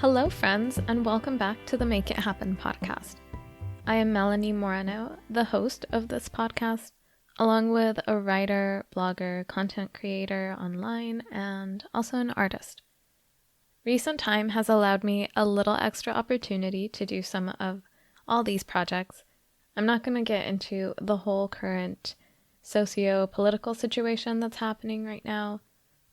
Hello, friends, and welcome back to the Make It Happen podcast. I am Melanie Moreno, the host of this podcast, along with a writer, blogger, content creator online, and also an artist. Recent time has allowed me a little extra opportunity to do some of all these projects. I'm not going to get into the whole current socio-political situation that's happening right now.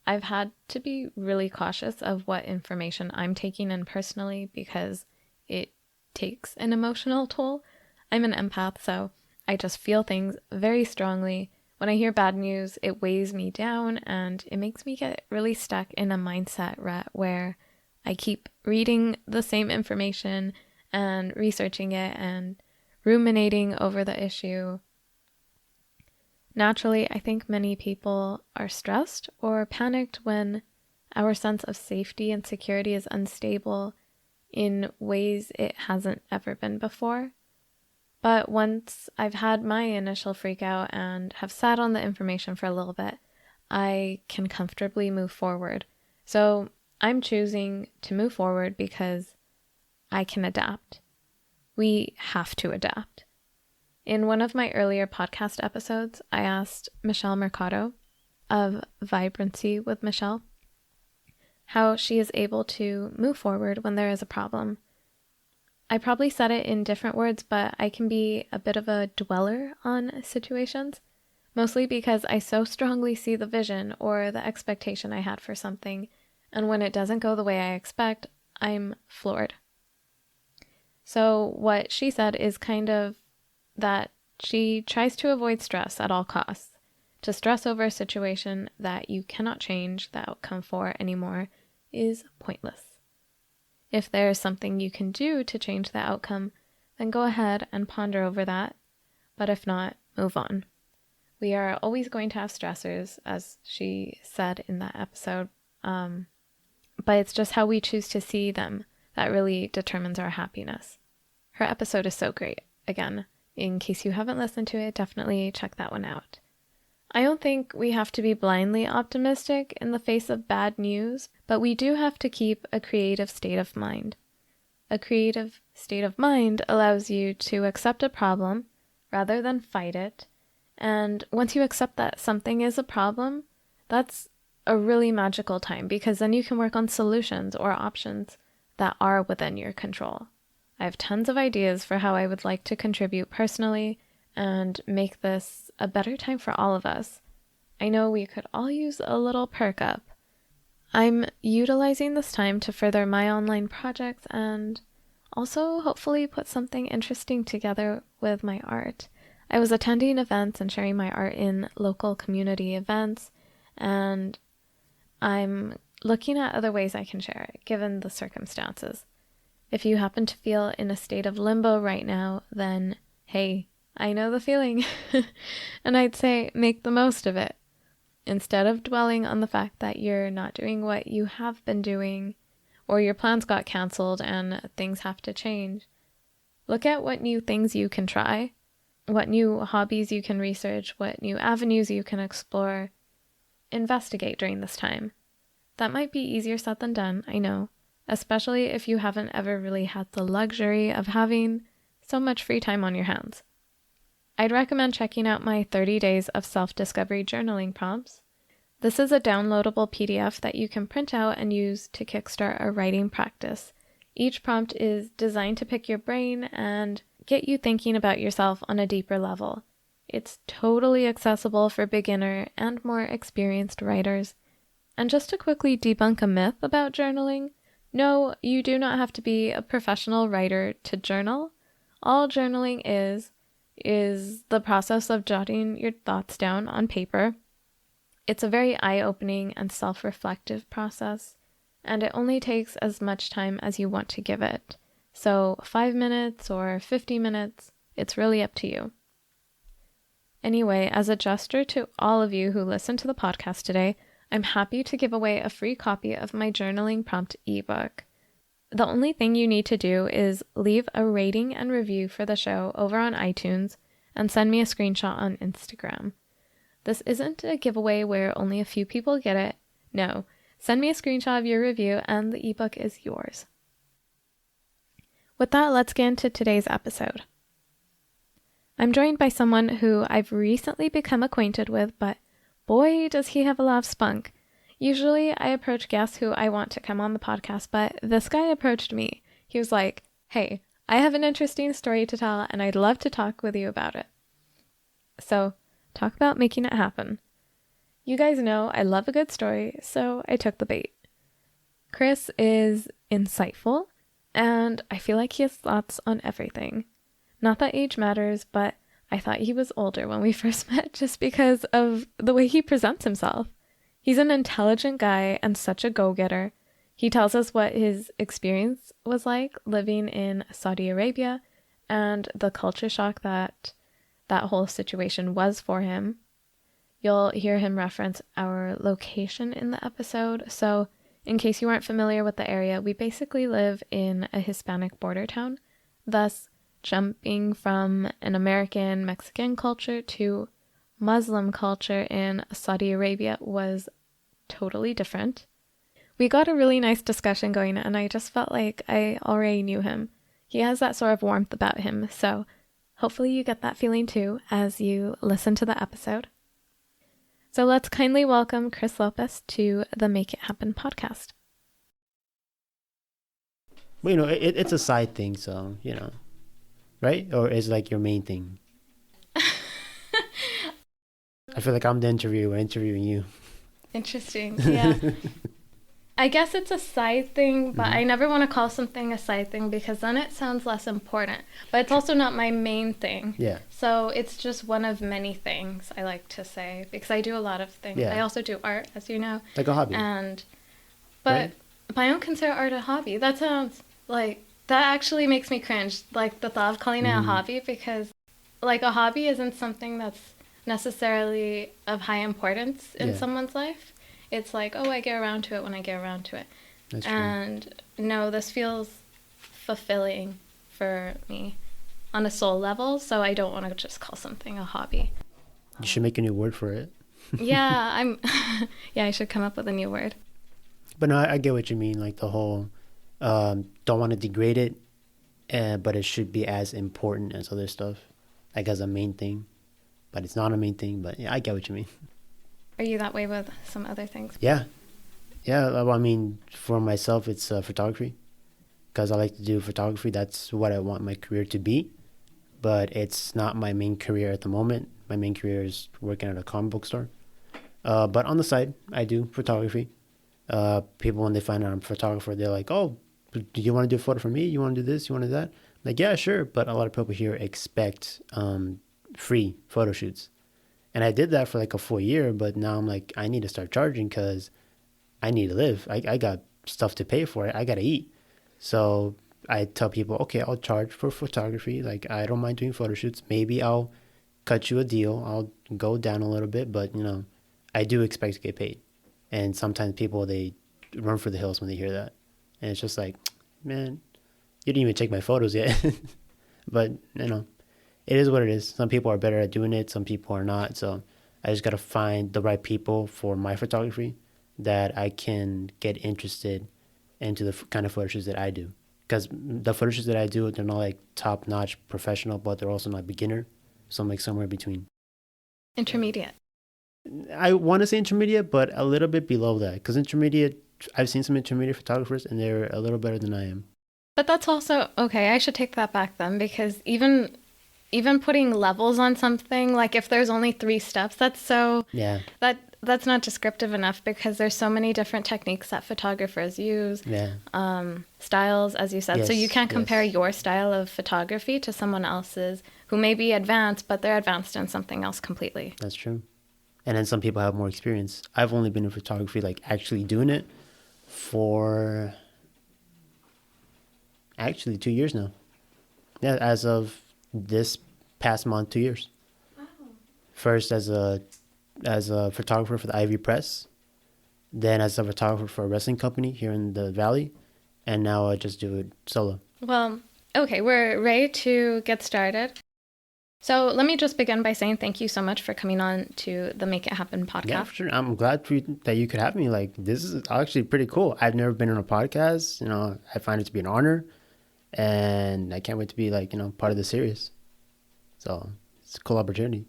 I've had to be really cautious of what information I'm taking in personally because it takes an emotional toll. I'm an empath, so I just feel things very strongly. When I hear bad news, it weighs me down and it makes me get really stuck in a mindset rut where I keep reading the same information and researching it and ruminating over the issue. Naturally, I think many people are stressed or panicked when our sense of safety and security is unstable in ways it hasn't ever been before. But once I've had my initial freak out and have sat on the information for a little bit, I can comfortably move forward. So I'm choosing to move forward because I can adapt. We have to adapt. In one of my earlier podcast episodes, I asked Michelle Mercado of Vibrancy with Michelle how she is able to move forward when there is a problem. I probably said it in different words, but I can be a bit of a dweller on situations, mostly because I so strongly see the vision or the expectation I had for something, and when it doesn't go the way I expect, I'm floored. So what she said is kind of that she tries to avoid stress at all costs. To stress over a situation that you cannot change the outcome for anymore is pointless. If there is something you can do to change the outcome, then go ahead and ponder over that. But if not, move on. We are always going to have stressors, as she said in that episode, but it's just how we choose to see them that really determines our happiness. Her episode is so great. Again, in case you haven't listened to it, definitely check that one out. I don't think we have to be blindly optimistic in the face of bad news, but we do have to keep a creative state of mind. A creative state of mind allows you to accept a problem rather than fight it. And once you accept that something is a problem, that's a really magical time because then you can work on solutions or options that are within your control. I have tons of ideas for how I would like to contribute personally and make this a better time for all of us. I know we could all use a little perk up. I'm utilizing this time to further my online projects and also hopefully put something interesting together with my art. I was attending events and sharing my art in local community events, and I'm looking at other ways I can share it, given the circumstances. If you happen to feel in a state of limbo right now, then hey, I know the feeling. And I'd say make the most of it. Instead of dwelling on the fact that you're not doing what you have been doing, or your plans got canceled and things have to change, look at what new things you can try, what new hobbies you can research, what new avenues you can explore. Investigate during this time. That might be easier said than done, I know. Especially if you haven't ever really had the luxury of having so much free time on your hands. I'd recommend checking out my 30 Days of Self-Discovery Journaling Prompts. This is a downloadable PDF that you can print out and use to kickstart a writing practice. Each prompt is designed to pick your brain and get you thinking about yourself on a deeper level. It's totally accessible for beginner and more experienced writers. And just to quickly debunk a myth about journaling, no, you do not have to be a professional writer to journal. All journaling is the process of jotting your thoughts down on paper. It's a very eye-opening and self-reflective process, and it only takes as much time as you want to give it. So 5 minutes or 50 minutes, it's really up to you. Anyway, as a gesture to all of you who listen to the podcast today, I'm happy to give away a free copy of my journaling prompt ebook. The only thing you need to do is leave a rating and review for the show over on iTunes and send me a screenshot on Instagram. This isn't a giveaway where only a few people get it. No, send me a screenshot of your review and the ebook is yours. With that, let's get into today's episode. I'm joined by someone who I've recently become acquainted with, but boy, does he have a lot of spunk. Usually I approach guests who I want to come on the podcast, but this guy approached me. He was like, hey, I have an interesting story to tell and I'd love to talk with you about it. So, talk about making it happen. You guys know I love a good story, so I took the bait. Cris is insightful, and I feel like he has thoughts on everything. Not that age matters, but I thought he was older when we first met just because of the way he presents himself. He's an intelligent guy and such a go-getter. He tells us what his experience was like living in Saudi Arabia and the culture shock that whole situation was for him. You'll hear him reference our location in the episode. So in case you aren't familiar with the area, we basically live in a Hispanic border town. Thus, jumping from an American Mexican culture to Muslim culture in Saudi Arabia was totally different. We got a really nice discussion going, and I just felt like I already knew him. He has that sort of warmth about him, so hopefully you get that feeling too as you listen to the episode. So let's kindly welcome Cris Lopez to the Make It Happen podcast. Well, it's a side thing, so, right? Or is it like your main thing? I feel like I'm the interviewer interviewing you. Interesting, yeah. I guess it's a side thing, but I never want to call something a side thing because then it sounds less important. But it's also not my main thing. Yeah. So it's just one of many things, I like to say, because I do a lot of things. Yeah. I also do art, as you know. Like a hobby. But I don't consider art a hobby. That sounds like, that actually makes me cringe, like the thought of calling it a hobby, because like a hobby isn't something that's necessarily of high importance in someone's life. It's like, oh, I get around to it when I get around to it. That's and true. No, this feels fulfilling for me on a soul level, so I don't want to just call something a hobby. You should make a new word for it. Yeah, I should come up with a new word. But no, I get what you mean, like the whole don't want to degrade it, but it should be as important as other stuff, like as a main thing. But it's not a main thing, but yeah, I get what you mean. Are you that way with some other things? Yeah. Well, I mean, for myself, it's photography, because I like to do photography. That's what I want my career to be, but it's not my main career at the moment. My main career is working at a comic book store. But on the side, I do photography. People, when they find out I'm a photographer, they're like, oh, do you want to do a photo for me? You want to do this? You want to do that? Like, yeah, sure. But a lot of people here expect free photo shoots. And I did that for like a full year, but now I'm like, I need to start charging because I need to live. I got stuff to pay for it. I got to eat. So I tell people, okay, I'll charge for photography. Like, I don't mind doing photo shoots. Maybe I'll cut you a deal. I'll go down a little bit, but, I do expect to get paid. And sometimes people, they run for the hills when they hear that. And it's just like, man, you didn't even check my photos yet. But, it is what it is. Some people are better at doing it. Some people are not. So I just got to find the right people for my photography that I can get interested into the kind of photo shoots that I do. Because the photo shoots that I do, they're not like top-notch professional, but they're also not beginner. So I'm like somewhere between. Intermediate. I want to say intermediate, but a little bit below that. Because intermediate, I've seen some intermediate photographers, and they're a little better than I am. But that's also, okay, I should take that back then, because even putting levels on something, like if there's only 3 steps, that's so, that's not descriptive enough, because there's so many different techniques that photographers use, styles, as you said. So you can't compare your style of photography to someone else's who may be advanced, but they're advanced in something else completely. That's true. And then some people have more experience. I've only been in photography, like actually doing it, for actually 2 years now. Yeah, as of this past month, 2 years. Wow. First as a photographer for the Ivy Press, then as a photographer for a wrestling company here in the Valley, and now I just do it solo. Well, okay, we're ready to get started. So let me just begin by saying thank you so much for coming on to the Make It Happen podcast. Yeah, for sure. I'm glad that you could have me. Like, this is actually pretty cool. I've never been on a podcast. I find it to be an honor. and I can't wait to be like, part of the series. So it's a cool opportunity.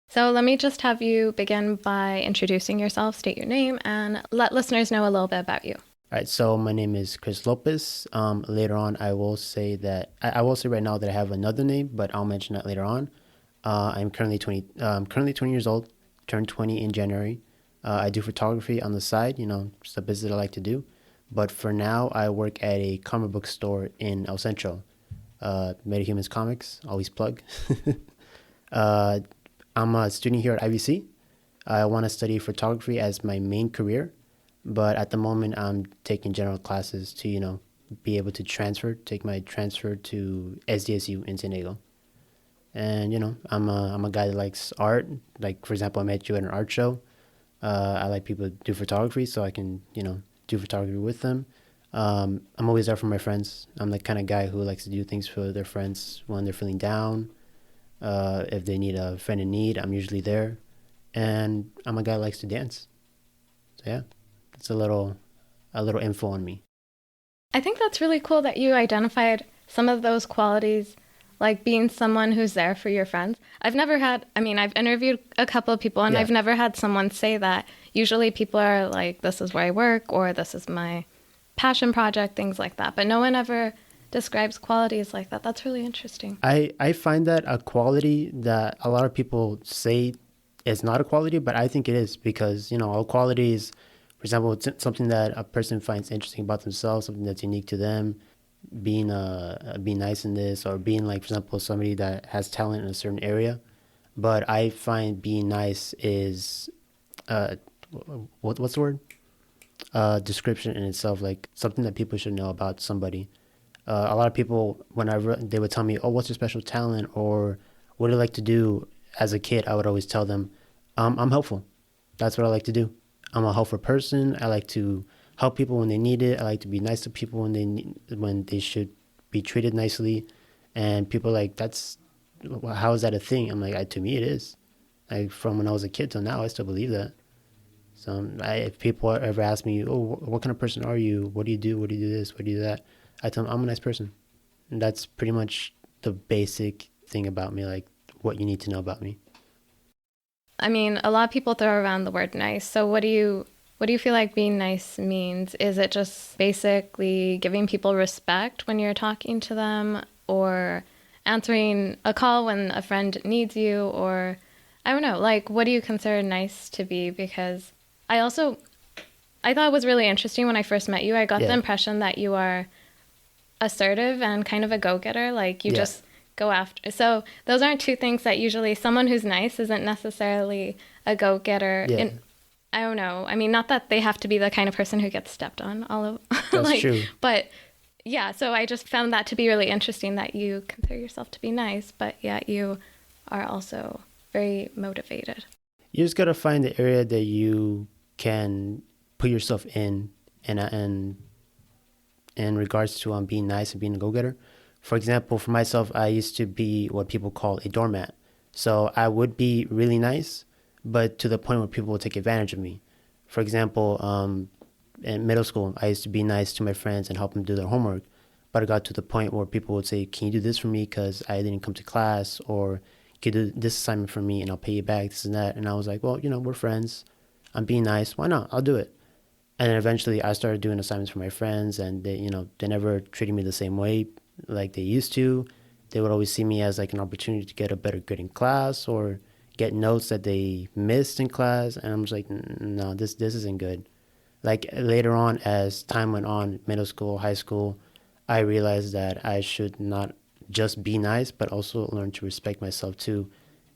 So let me just have you begin by introducing yourself, state your name, and let listeners know a little bit about you. All right, so my name is Cris Lopez. Later on, I will say that I will say right now that I have another name, but I'll mention that later on. I'm currently 20. Currently 20 years old. Turned 20 in January. I do photography on the side. It's a business I like to do. But for now, I work at a comic book store in El Centro. Metahumans Comics. Always plug. uh, I'm a student here at IVC. I want to study photography as my main career, but at the moment I'm taking general classes to, be able to take my transfer to SDSU in San Diego. And, I'm a guy that likes art. Like, for example, I met you at an art show. I like people to do photography, so I can, do photography with them. I'm always there for my friends. I'm the kind of guy who likes to do things for their friends when they're feeling down. If they need a friend in need, I'm usually there. And I'm a guy who likes to dance. So yeah, that's a little info on me. I think that's really cool that you identified some of those qualities, like being someone who's there for your friends. I've interviewed a couple of people and Yeah, I've never had someone say that. Usually people are like, this is where I work or this is my passion project, things like that. But no one ever describes qualities like that. That's really interesting. I find that a quality that a lot of people say is not a quality, but I think it is because all qualities, for example, it's something that a person finds interesting about themselves, something that's unique to them, being nice in this, or being like, for example, somebody that has talent in a certain area. But I find being nice is uh what's the word? Description in itself, like something that people should know about somebody. A lot of people, whenever they would tell me, "Oh, what's your special talent?" or "What do you like to do?" As a kid, I would always tell them, "I'm helpful. That's what I like to do. I'm a helpful person. I like to help people when they need it. I like to be nice to people when they should be treated nicely." And people are like, "That's how is that a thing?" I'm like, "To me, it is. Like from when I was a kid till now, I still believe that." So if people ever ask me, "Oh, what kind of person are you? What do you do? What do you do this? What do you do that?" I tell them I'm a nice person. And that's pretty much the basic thing about me, like what you need to know about me. I mean, a lot of people throw around the word nice. So what do you feel like being nice means? Is it just basically giving people respect when you're talking to them or answering a call when a friend needs you or I don't know, like what do you consider nice to be? Because I also I thought it was really interesting when I first met you. I got the Yeah, impression that you are assertive and kind of a go-getter, like you yeah, just go after. So those aren't two things that usually someone who's nice isn't necessarily a go-getter yeah. in I don't know. I mean, not that they have to be the kind of person who gets stepped on all of That's like, true. but yeah, so I just found that to be really interesting that you consider yourself to be nice, but yet you are also very motivated. You just gotta find the area that you can put yourself in in regards to being nice and being a go-getter. For example, for myself, I used to be what people call a doormat. So I would be really nice, but to the point where people would take advantage of me. For example, in middle school, I used to be nice to my friends and help them do their homework. But it got to the point where people would say, "Can you do this for me because I didn't come to class?" Or "Can you do this assignment for me and I'll pay you back, this and that." And I was like, "Well, we're friends. I'm being nice. Why not? I'll do it." And then eventually I started doing assignments for my friends, and they never treated me the same way like they used to. They would always see me as like an opportunity to get a better grade in class or get notes that they missed in class. And I'm just like, No, this isn't good." Like later on, as time went on, middle school, high school, I realized that I should not just be nice, but also learn to respect myself too,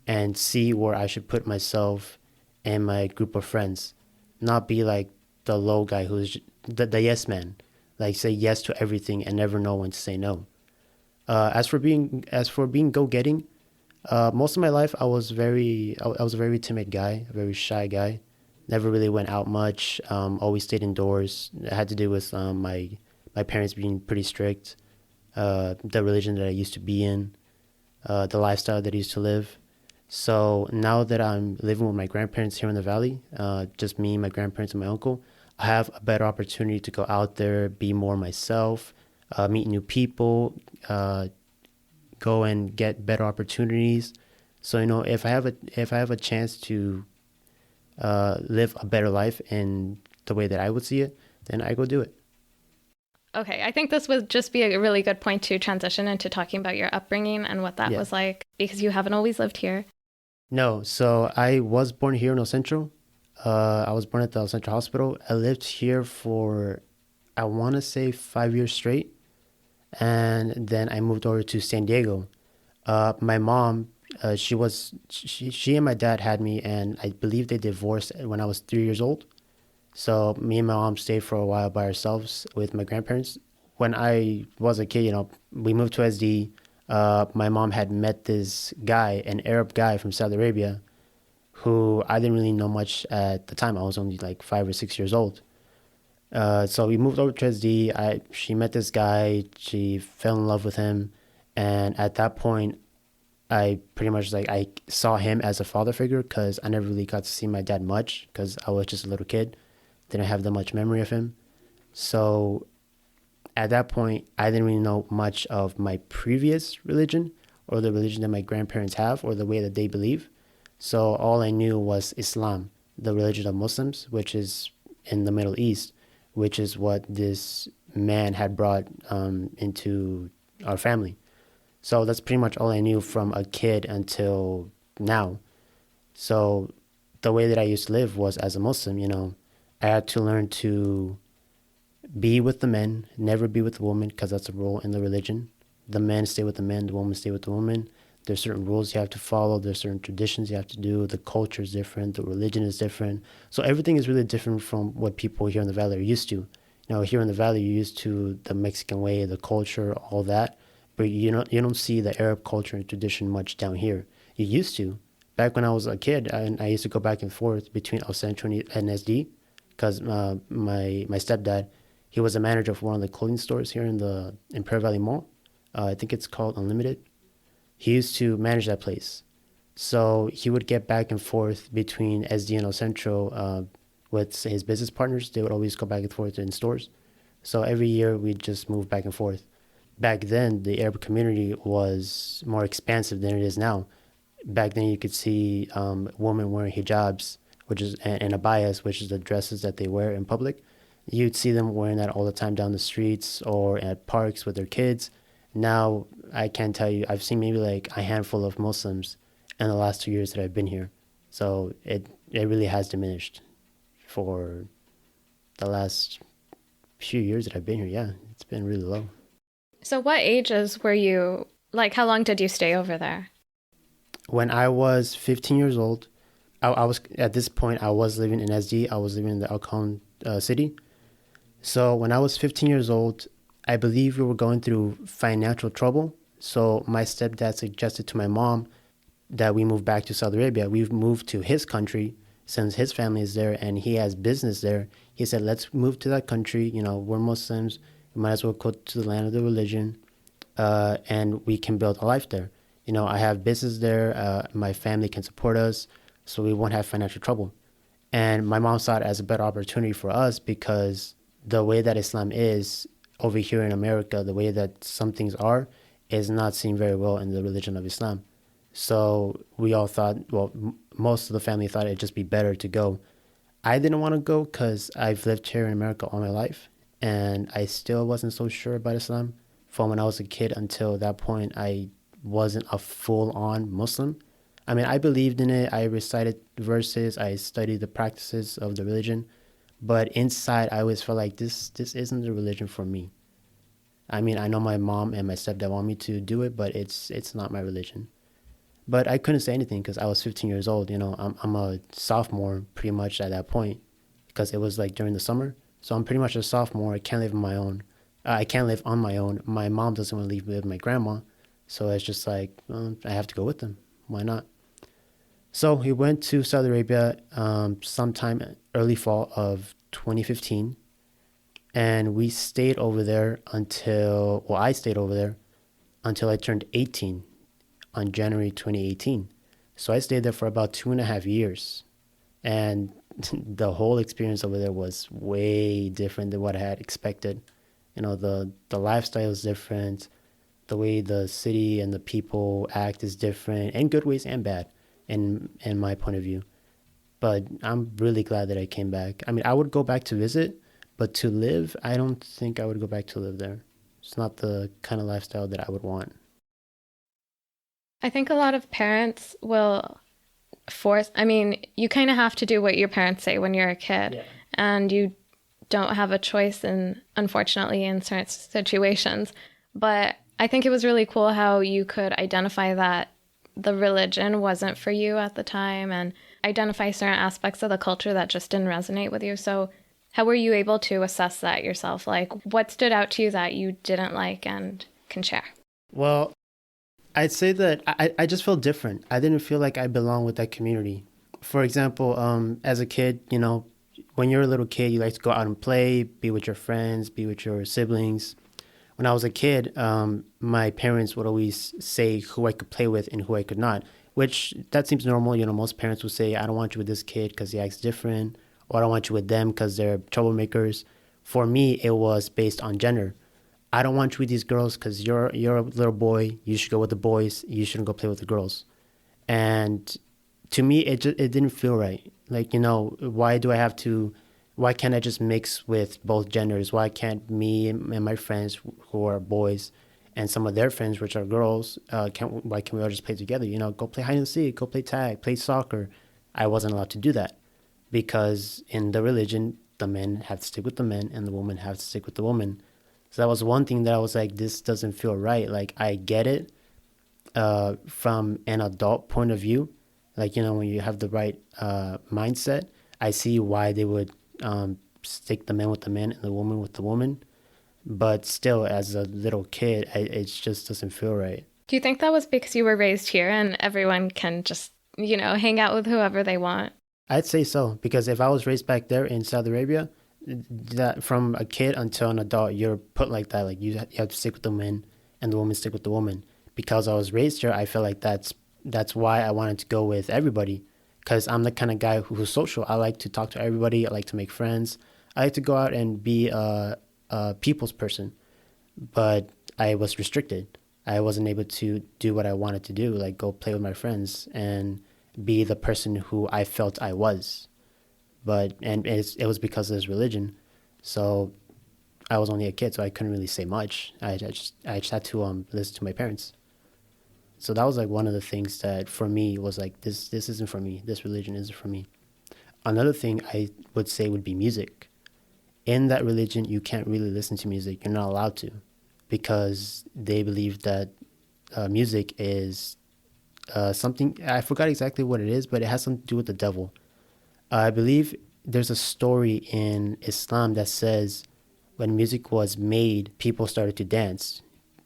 and see where I should put myself and my group of friends. Not be like the low guy who's the yes man, like say yes to everything and never know when to say no. As for being go getting, most of my life I was a very timid guy, a very shy guy. Never really went out much. Always stayed indoors. It had to do with my parents being pretty strict. The religion that I used to be in, the lifestyle that I used to live. So now that I'm living with my grandparents here in the valley, just me, my grandparents, and my uncle, I have a better opportunity to go out there, be more myself, meet new people, go and get better opportunities. So if I have a chance to live a better life in the way that I would see it, then I go do it. Okay, I think this would just be a really good point to transition into talking about your upbringing and what that Yeah. was like, because you haven't always lived here. No, so I was born here in El Centro. I was born at the El Centro Hospital. I lived here for, I want to say, 5 years straight. And then I moved over to San Diego. My mom, she and my dad had me, and I believe they divorced when I was 3 years old. So me and my mom stayed for a while by ourselves with my grandparents. When I was a kid, we moved to SD. My mom had met this guy, an Arab guy from Saudi Arabia, who I didn't really know much at the time. I was only like 5 or 6 years old. So we moved over to SD. She met this guy. She fell in love with him, and at that point, I pretty much like I saw him as a father figure because I never really got to see my dad much because I was just a little kid, didn't have that much memory of him. So at that point, I didn't really know much of my previous religion or the religion that my grandparents have or the way that they believe. So all I knew was Islam, the religion of Muslims, which is in the Middle East, which is what this man had brought into our family. So that's pretty much all I knew from a kid until now. So the way that I used to live was as a Muslim. I had to learn to be with the men, never be with the women, because that's a rule in the religion. The men stay with the men, the women stay with the women. There's certain rules you have to follow. There's certain traditions you have to do. The culture is different. The religion is different. So everything is really different from what people here in the valley are used to. Here in the valley, you're used to the Mexican way, the culture, all that. But you don't see the Arab culture and tradition much down here. You used to. Back when I was a kid, I used to go back and forth between El Centro and SD because my stepdad, he was a manager of one of the clothing stores here in the Imperial Valley Mall. I think it's called Unlimited. He used to manage that place. So he would get back and forth between SD and El Centro with his business partners. They would always go back and forth in stores. So every year we'd just move back and forth. Back then, the Arab community was more expansive than it is now. Back then, you could see women wearing hijabs, which is and abayas, which is the dresses that they wear in public. You'd see them wearing that all the time down the streets or at parks with their kids. Now, I can't tell you, I've seen maybe like a handful of Muslims in the last 2 years that I've been here. So it really has diminished for the last few years that I've been here. Yeah, it's been really low. So, what ages were you, like, how long did you stay over there? When I was 15 years old, I was at this point, I was living in SD. I was living in the Alcon city. So when I was 15 years old, I believe we were going through financial trouble. So my stepdad suggested to my mom that we move back to Saudi Arabia. We've moved to his country since his family is there and he has business there. He said, let's move to that country. We're Muslims. We might as well go to the land of the religion and we can build a life there. I have business there. My family can support us, so we won't have financial trouble. And my mom saw it as a better opportunity for us because the way that Islam is over here in America, the way that some things are, is not seen very well in the religion of Islam. So we all thought, well, most of the family thought it'd just be better to go. I didn't want to go because I've lived here in America all my life, and I still wasn't so sure about Islam. From when I was a kid until that point, I wasn't a full-on Muslim. I mean, I believed in it. I recited verses. I studied the practices of the religion. But inside, I always felt like this isn't the religion for me. I mean, I know my mom and my stepdad want me to do it, but it's not my religion. But I couldn't say anything because I was 15 years old. I'm a sophomore pretty much at that point because it was like during the summer. So I'm pretty much a sophomore. I can't live on my own. I can't live on my own. My mom doesn't want to leave me with my grandma. So it's just like, well, I have to go with them. Why not? So he went to Saudi Arabia sometime early fall of 2015. And we stayed over there I stayed over there until I turned 18 on January 2018. So I stayed there for about 2.5 years. And the whole experience over there was way different than what I had expected. The lifestyle is different. The way the city and the people act is different, in good ways and bad, in my point of view. But I'm really glad that I came back. I mean, I would go back to visit, but to live, I don't think I would go back to live there. It's not the kind of lifestyle that I would want. I think a lot of parents will I mean, you kind of have to do what your parents say when you're a kid, Yeah. and you don't have a choice unfortunately, in certain situations. But I think it was really cool how you could identify that the religion wasn't for you at the time and identify certain aspects of the culture that just didn't resonate with you. So, how were you able to assess that yourself? Like, what stood out to you that you didn't like and can share? Well, I'd say that I just felt different. I didn't feel like I belonged with that community. For example, as a kid, when you're a little kid, you like to go out and play, be with your friends, be with your siblings. When I was a kid, my parents would always say who I could play with and who I could not, which that seems normal. Most parents would say, I don't want you with this kid because he acts different, or I don't want you with them because they're troublemakers. For me, it was based on gender. I don't want you with these girls because you're a little boy. You should go with the boys. You shouldn't go play with the girls. And to me, it didn't feel right. Like, why do I have to? Why can't I just mix with both genders? Why can't me and my friends who are boys and some of their friends, which are girls, why can't we all just play together? Go play hide and seek, go play tag, play soccer. I wasn't allowed to do that because in the religion, the men have to stick with the men and the women have to stick with the woman. So that was one thing that I was like, this doesn't feel right. Like, I get it from an adult point of view. Like, when you have the right mindset, I see why they would stick the man with the man and the woman with the woman. But still, as a little kid, it just doesn't feel right. Do you think that was because you were raised here and everyone can just, hang out with whoever they want? I'd say so, because if I was raised back there in Saudi Arabia, that from a kid until an adult, you're put like that. Like, you have to stick with the men and the woman stick with the woman. Because I was raised here, I feel like that's why I wanted to go with everybody. Because I'm the kind of guy who's social. I like to talk to everybody. I like to make friends. I like to go out and be a people's person. But I was restricted. I wasn't able to do what I wanted to do, like go play with my friends and be the person who I felt I was. And it was because of his religion. So I was only a kid, so I couldn't really say much. I just had to listen to my parents. So that was like one of the things that for me was like, this isn't for me. This religion isn't for me. Another thing I would say would be music. In that religion, you can't really listen to music. You're not allowed to, because they believe that music is something. I forgot exactly what it is, but it has something to do with the devil. I believe there's a story in Islam that says when music was made, people started to dance.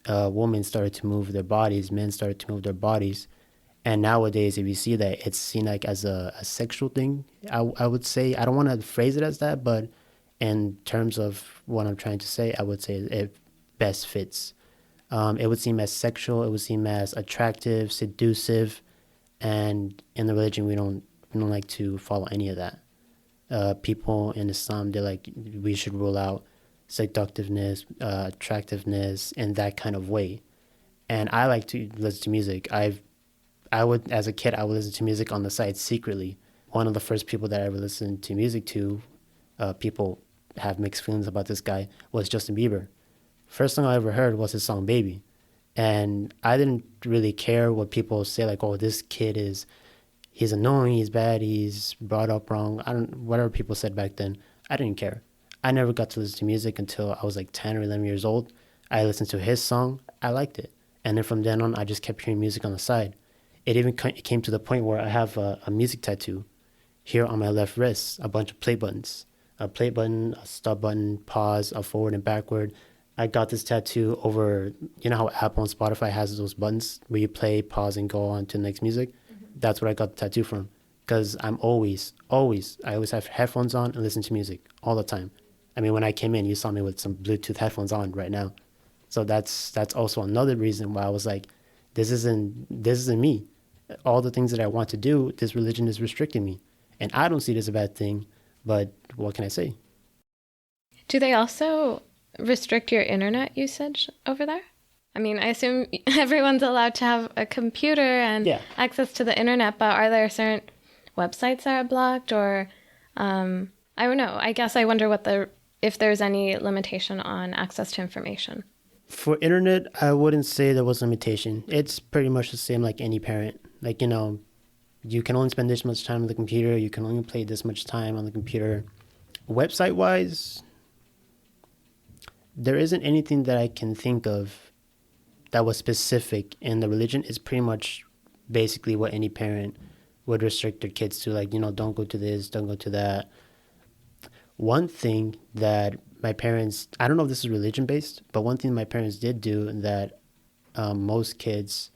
Women started to move their bodies, men started to move their bodies. And nowadays, if you see that, it's seen like as a sexual thing. I would say, I don't want to phrase it as that, but in terms of what I'm trying to say, I would say it best fits. It would seem as sexual, it would seem as attractive, seductive, and in the religion, we don't like to follow any of that. People in Islam, they're like, we should rule out seductiveness, attractiveness in that kind of way. And I like to listen to music. I would, as a kid, I would listen to music on the side secretly. One of the first people that I ever listened to music to, people have mixed feelings about this guy, was Justin Bieber. First song I ever heard was his song Baby. And I didn't really care what people say, like, oh, this kid he's annoying, he's bad, he's brought up wrong. Whatever people said back then, I didn't care. I never got to listen to music until I was like 10 or 11 years old. I listened to his song, I liked it. And then from then on, I just kept hearing music on the side. It came to the point where I have a music tattoo here on my left wrist, a bunch of play buttons. A play button, a stop button, pause, a forward and backward. I got this tattoo over, how Apple and Spotify has those buttons where you play, pause, and go on to the next music? That's what I got the tattoo from. Because I always have headphones on and listen to music all the time. I mean, when I came in, you saw me with some Bluetooth headphones on right now. So that's also another reason why I was like, this isn't me. All the things that I want to do, this religion is restricting me. And I don't see it as a bad thing, but what can I say? Do they also restrict your internet usage over there? I mean, I assume everyone's allowed to have a computer and Yeah. access to the internet, but are there certain websites that are blocked or I don't know. I guess I wonder if there's any limitation on access to information. For internet, I wouldn't say there was limitation. It's pretty much the same like any parent. Like, you can only spend this much time on the computer. You can only play this much time on the computer. Website wise, there isn't anything that I can think of that was specific in the religion. It's pretty much basically what any parent would restrict their kids to. Like, don't go to this, don't go to that. One thing that my parents, I don't know if this is religion based, but one thing my parents did do that most kids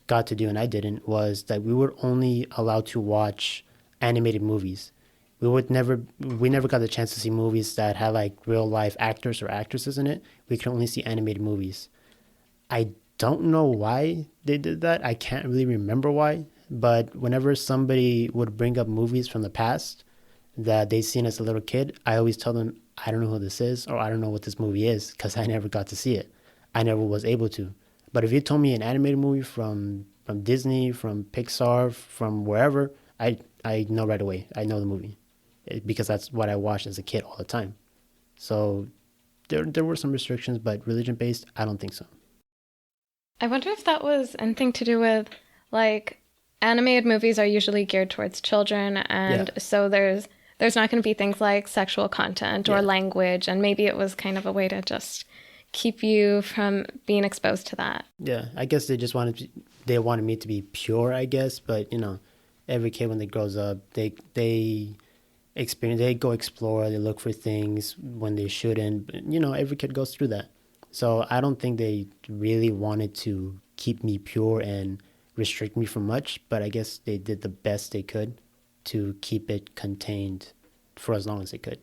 got to do and I didn't was that we were only allowed to watch animated movies. We never got the chance to see movies that had like real life actors or actresses in it. We could only see animated movies. I don't know why they did that. I can't really remember why, but whenever somebody would bring up movies from the past that they seen as a little kid, I always tell them, I don't know who this is or I don't know what this movie is because I never got to see it. I never was able to. But if you told me an animated movie from Disney, from Pixar, from wherever, I know right away. I know the movie because that's what I watched as a kid all the time. So there were some restrictions, but religion based, I don't think so. I wonder if that was anything to do with like animated movies are usually geared towards children and Yeah. so there's not going to be things like sexual content or Yeah. language and maybe it was kind of a way to just keep you from being exposed to that. Yeah, I guess they wanted me to be pure, I guess, but every kid when they grows up, they go explore, they look for things when they shouldn't. Every kid goes through that. So I don't think they really wanted to keep me pure and restrict me from much, but I guess they did the best they could to keep it contained for as long as they could.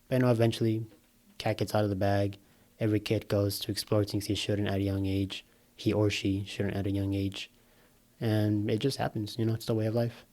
But I know eventually cat gets out of the bag. Every kid goes to explore things he shouldn't at a young age. He or she shouldn't at a young age. And it just happens, it's the way of life.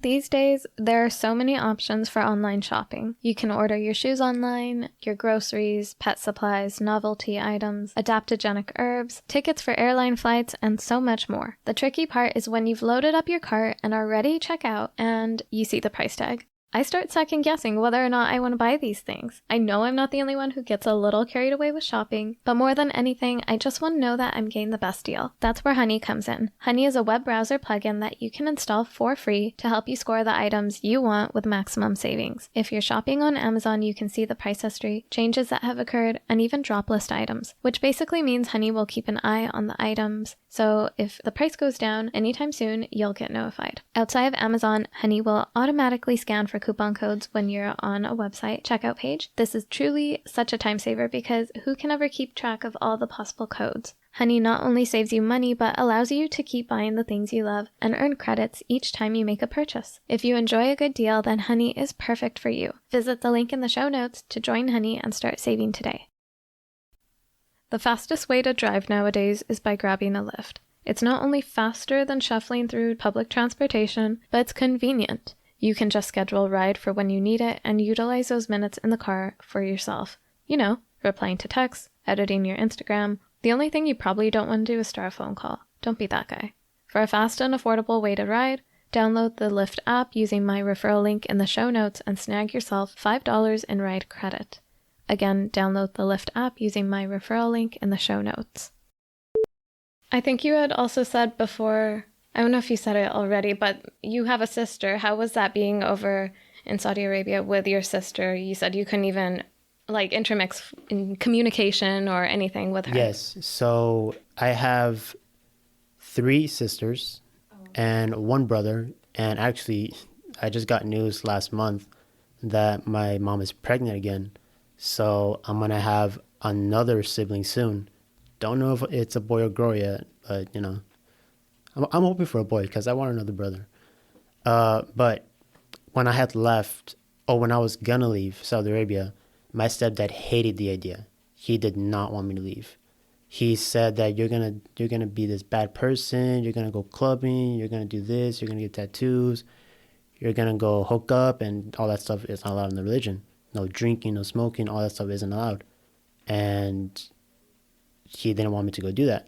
These days, there are so many options for online shopping. You can order your shoes online, your groceries, pet supplies, novelty items, adaptogenic herbs, tickets for airline flights, and so much more. The tricky part is when you've loaded up your cart and are ready to check out and you see the price tag. I start second guessing whether or not I want to buy these things. I know I'm not the only one who gets a little carried away with shopping, but more than anything, I just want to know that I'm getting the best deal. That's where Honey comes in. Honey is a web browser plugin that you can install for free to help you score the items you want with maximum savings. If you're shopping on Amazon, you can see the price history, changes that have occurred, and even drop list items, which basically means Honey will keep an eye on the items, so if the price goes down anytime soon, you'll get notified. Outside of Amazon, Honey will automatically scan for coupon codes when you're on a website checkout page. This is truly such a time saver because who can ever keep track of all the possible codes? Honey not only saves you money, but allows you to keep buying the things you love and earn credits each time you make a purchase. If you enjoy a good deal, then Honey is perfect for you. Visit the link in the show notes to join Honey and start saving today. The fastest way to drive nowadays is by grabbing a Lyft. It's not only faster than shuffling through public transportation, but it's convenient. You can just schedule a ride for when you need it and utilize those minutes in the car for yourself. Replying to texts, editing your Instagram. The only thing you probably don't want to do is start a phone call. Don't be that guy. For a fast and affordable way to ride, download the Lyft app using my referral link in the show notes and snag yourself $5 in ride credit. Again, download the Lyft app using my referral link in the show notes. I think you had also said before, I don't know if you said it already, but you have a sister. How was that being over in Saudi Arabia with your sister? You said you couldn't even intermix in communication or anything with her. Yes. So I have 3 sisters and 1 brother. And actually, I just got news last month that my mom is pregnant again. So I'm going to have another sibling soon. Don't know if it's a boy or girl yet, but I'm hoping for a boy because I want another brother. But when I had left, when I was gonna leave Saudi Arabia, my stepdad hated the idea. He did not want me to leave. He said that you're gonna be this bad person. You're gonna go clubbing. You're gonna do this. You're gonna get tattoos. You're gonna go hook up and all that stuff is not allowed in the religion. no drinking, no smoking, all that stuff isn't allowed. And he didn't want me to go do that.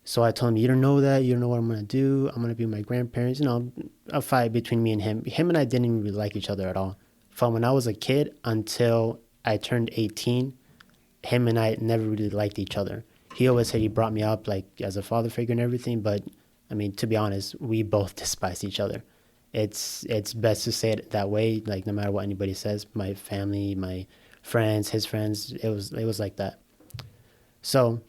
So I told him, you don't know that. You don't know what I'm going to do. I'm going to be with my grandparents. A fight between me and him. Him and I didn't even really like each other at all. From when I was a kid until I turned 18, him and I never really liked each other. He always said he brought me up like as a father figure and everything. But, I mean, to be honest, we both despise each other. It's best to say it that way. Like, no matter what anybody says, my family, my friends, his friends, it was like that. So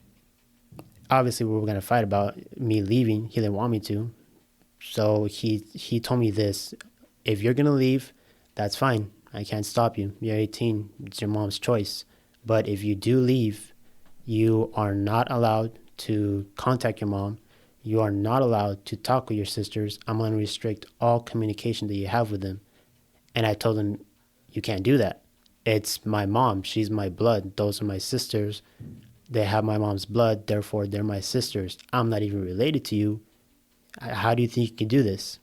obviously we were going to fight about me leaving. He didn't want me to. So he told me this: if you're going to leave, that's fine. I can't stop you. You're 18. It's your mom's choice. But if you do leave, you are not allowed to contact your mom. You are not allowed to talk with your sisters. I'm going to restrict all communication that you have with them. And I told him, you can't do that. It's my mom. She's my blood. Those are my sisters. They have my mom's blood. Therefore, they're my sisters. I'm not even related to you. How do you think you can do this?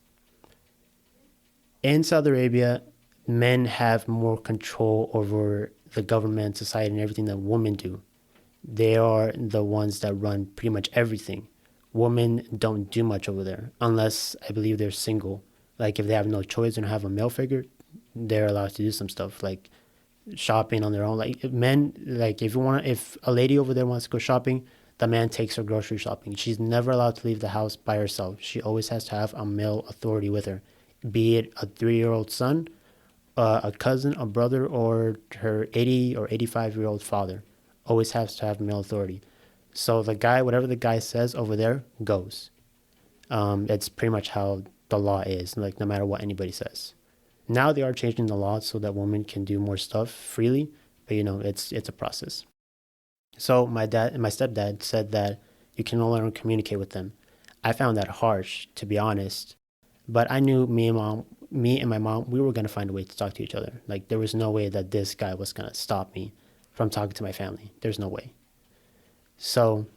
In Saudi Arabia, men have more control over the government, society, and everything than women do. They are the ones that run pretty much everything. Women don't do much over there unless I believe they're single. Like if they have no choice and have a male figure, they're allowed to do some stuff like shopping on their own. Like men, like if a lady over there wants to go shopping, the man takes her grocery shopping. She's never allowed to leave the house by herself. She always has to have a male authority with her, be it a 3-year-old son, a cousin, a brother, or her 80 or 85-year-old father. Always has to have male authority. So the guy, whatever the guy says over there, goes. It's pretty much how the law is, like no matter what anybody says. Now they are changing the law so that women can do more stuff freely, but it's a process. So my stepdad said that you can no longer communicate with them. I found that harsh, to be honest, but I knew me and my mom, we were gonna find a way to talk to each other. Like there was no way that this guy was gonna stop me from talking to my family. There's no way. So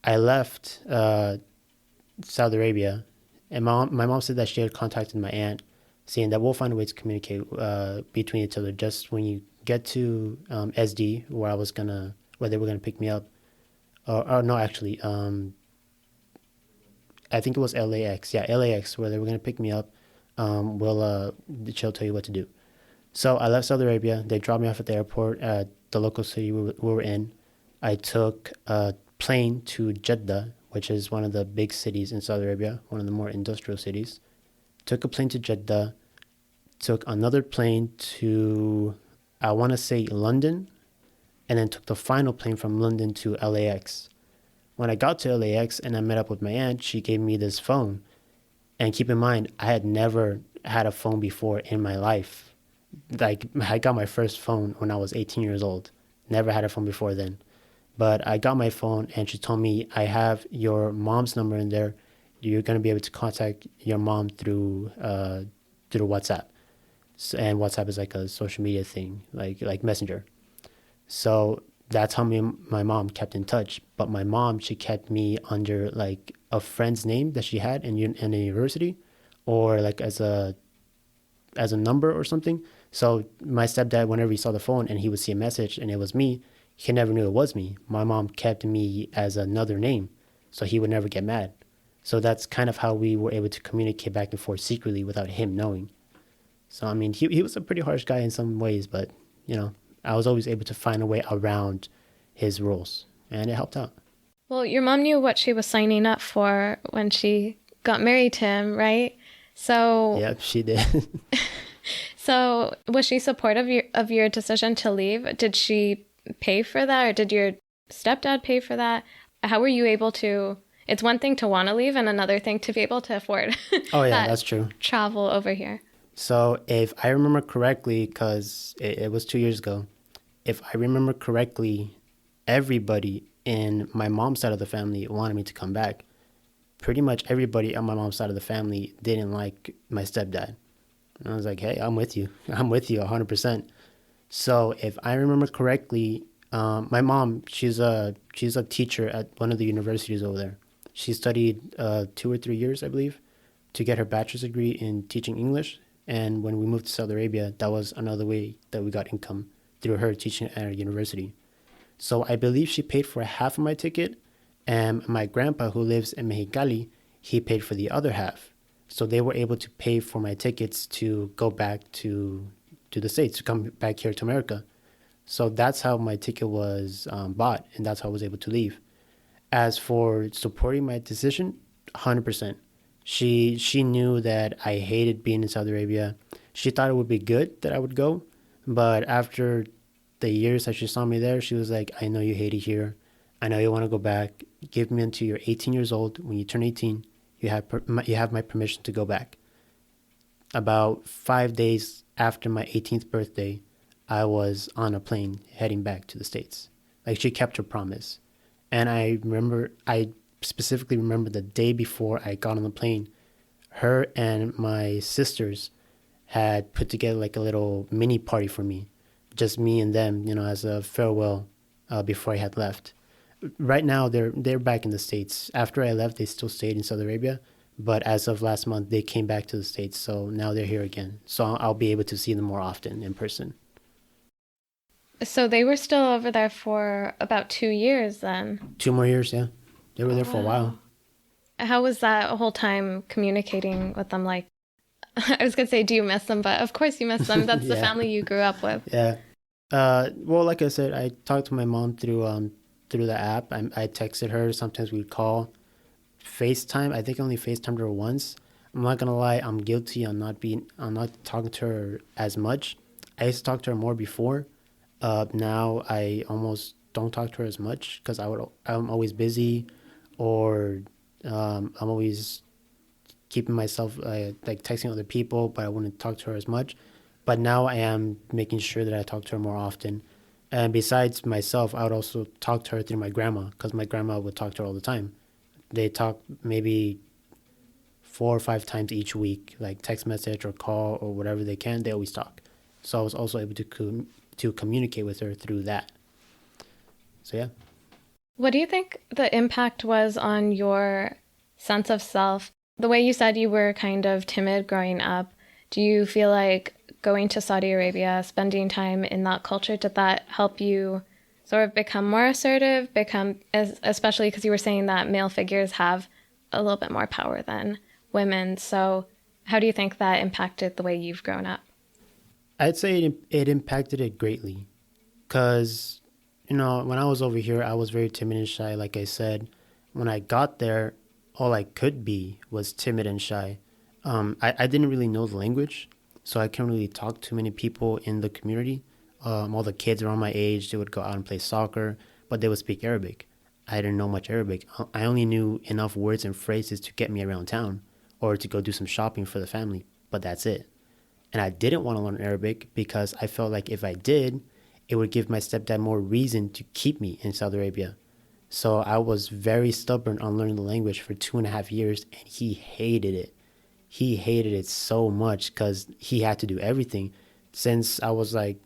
I left Saudi Arabia, and my mom said that she had contacted my aunt, saying that we'll find a way to communicate between each other. Just when you get to SD, where they were gonna pick me up, or no, actually, I think it was LAX. Yeah, LAX, where they were gonna pick me up. She'll tell you what to do. So I left Saudi Arabia. They dropped me off at the airport at the local city we were in. I took a plane to Jeddah, which is one of the big cities in Saudi Arabia, one of the more industrial cities. Took a plane to Jeddah, took another plane to, I want to say, London, and then took the final plane from London to LAX. When I got to LAX and I met up with my aunt, she gave me this phone. And keep in mind, I had never had a phone before in my life. Like, I got my first phone when I was 18 years old. Never had a phone before then. But I got my phone and she told me, I have your mom's number in there. You're going to be able to contact your mom through WhatsApp. And WhatsApp is like a social media thing, like Messenger. So that's how me and my mom kept in touch. But my mom, she kept me under like a friend's name that she had in the university, or like as a number or something. So my stepdad, whenever he saw the phone and he would see a message and it was me, he never knew it was me. My mom kept me as another name, so he would never get mad. So that's kind of how we were able to communicate back and forth secretly without him knowing. So, I mean, he was a pretty harsh guy in some ways, but, I was always able to find a way around his rules, and it helped out. Well, your mom knew what she was signing up for when she got married to him, right? So Yep, she did. So was she supportive of your decision to leave? Did she pay for that, or did your stepdad pay for that? How were you able to? It's one thing to want to leave and another thing to be able to afford Oh yeah, that's true. Travel over here. So if I remember correctly, because it was 2 years ago, if I remember correctly, everybody in my mom's side of the family wanted me to come back. Pretty much everybody on my mom's side of the family didn't like my stepdad. And I was like, hey, I'm with you. I'm with you 100%. So if I remember correctly, my mom, she's a teacher at one of the universities over there. She studied 2 or 3 years, I believe, to get her bachelor's degree in teaching English. And when we moved to Saudi Arabia, that was another way that we got income through her teaching at our university. So I believe she paid for half of my ticket, and my grandpa, who lives in Mexicali, he paid for the other half. So they were able to pay for my tickets to go back to the States, to come back here to America. So that's how my ticket was bought, and that's how I was able to leave. As for supporting my decision, 100%. She knew that I hated being in Saudi Arabia. She thought it would be good that I would go, but after the years that she saw me there, she was like, "I know you hate it here. I know you want to go back. Give me until you're 18 years old. When you turn 18, you have my permission to go back." About 5 days after my 18th birthday, I was on a plane heading back to the States. Like, she kept her promise. And I specifically remember the day before I got on the plane, her and my sisters had put together like a little mini party for me, just me and them, as a farewell before I had left. Right now, they're back in the States. After I left, they still stayed in Saudi Arabia, but as of last month, they came back to the States, so now they're here again. So I'll be able to see them more often in person. So they were still over there for about 2 years then. 2 more years, yeah. They were Oh, there for a while. wow. How was that whole time communicating with them? Like, I was gonna say, do you miss them? But of course you miss them. That's the Yeah, family you grew up with. yeah. Well, like I said, I talked to my mom through the app. I texted her. Sometimes we'd call. FaceTime. I think I only FaceTimed her once. I'm not gonna lie. I'm guilty on not talking to her as much. I used to talk to her more before. Now I almost don't talk to her as much because I'm always busy, or I'm always keeping myself like texting other people, but I wouldn't talk to her as much. But now I am making sure that I talk to her more often. And besides myself, I would also talk to her through my grandma because my grandma would talk to her all the time. They talk maybe 4 or 5 times each week, like text message or call or whatever they can. They always talk. So I was also able to communicate with her through that. So yeah. What do you think the impact was on your sense of self? The way you said you were kind of timid growing up, do you feel like going to Saudi Arabia, spending time in that culture, did that help you sort of become more assertive, especially because you were saying that male figures have a little bit more power than women. So how do you think that impacted the way you've grown up? I'd say it impacted it greatly because, when I was over here, I was very timid and shy, like I said. When I got there, all I could be was timid and shy. I didn't really know the language, so I couldn't really talk to many people in the community. All the kids around my age, they would go out and play soccer, but they would speak Arabic. I didn't know much Arabic. I only knew enough words and phrases to get me around town or to go do some shopping for the family, but that's it. And I didn't want to learn Arabic because I felt like if I did, it would give my stepdad more reason to keep me in Saudi Arabia. So I was very stubborn on learning the language for 2.5 years, and he hated it. He hated it so much because he had to do everything. Since I was like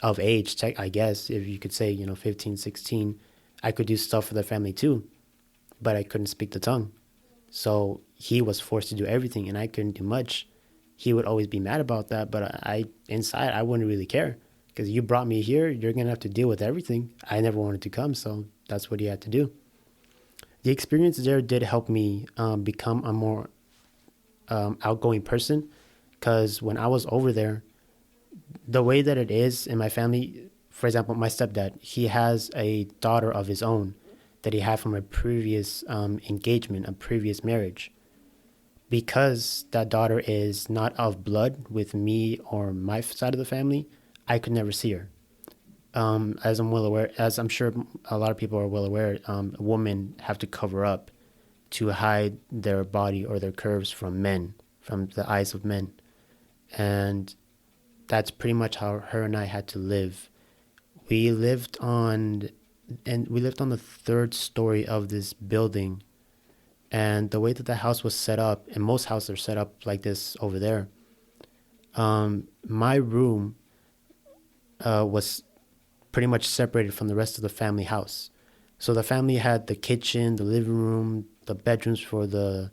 of age, I guess, if you could say, 15, 16, I could do stuff for the family too, but I couldn't speak the tongue. So he was forced to do everything, and I couldn't do much. He would always be mad about that, but inside I wouldn't really care because you brought me here. You're gonna have to deal with everything. I never wanted to come, so that's what he had to do. The experience there did help me become a more outgoing person because when I was over there, the way that it is in my family, for example, my stepdad, he has a daughter of his own that he had from a previous engagement, a previous marriage. Because that daughter is not of blood with me or my side of the family, I could never see her. As I'm well aware, as I'm sure a lot of people are well aware, women have to cover up to hide their body or their curves from men, from the eyes of men. And that's pretty much how her and I had to live. We lived on, and we lived on the third story of this building. And the way that the house was set up, and most houses are set up like this over there, my room was pretty much separated from the rest of the family house. So the family had the kitchen, the living room, the bedrooms for the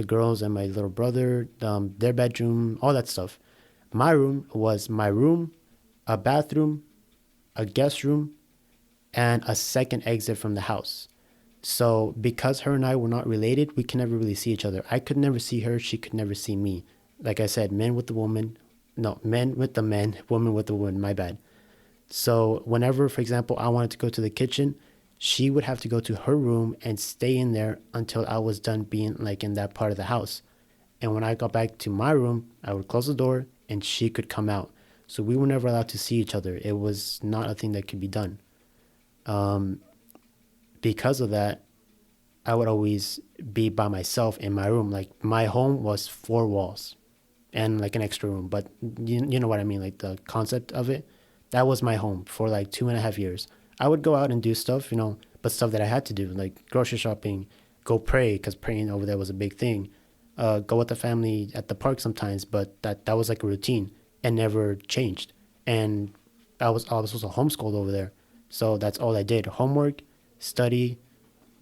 girls and my little brother, their bedroom, all that stuff. My room was my room, a bathroom, a guest room, and a second exit from the house. So because her and I were not related, we could never really see each other. I could never see her. She could never see me. Like I said, men with the woman. No, men with the men, woman with the woman. My bad. So whenever, for example, I wanted to go to the kitchen, she would have to go to her room and stay in there until I was done being like in that part of the house. And when I got back to my room, I would close the door and she could come out. So we were never allowed to see each other. It was not a thing that could be done. Um, because of that, I would always be by myself in my room. Like my home was four walls and like an extra room, but you know what I mean, like the concept of it. That was my home for like 2.5 years. I would go out and do stuff, but stuff that I had to do, like grocery shopping, go pray, because praying over there was a big thing. Go with the family at the park sometimes, but that was like a routine and never changed. And I was also homeschooled over there, so that's all I did: homework, study.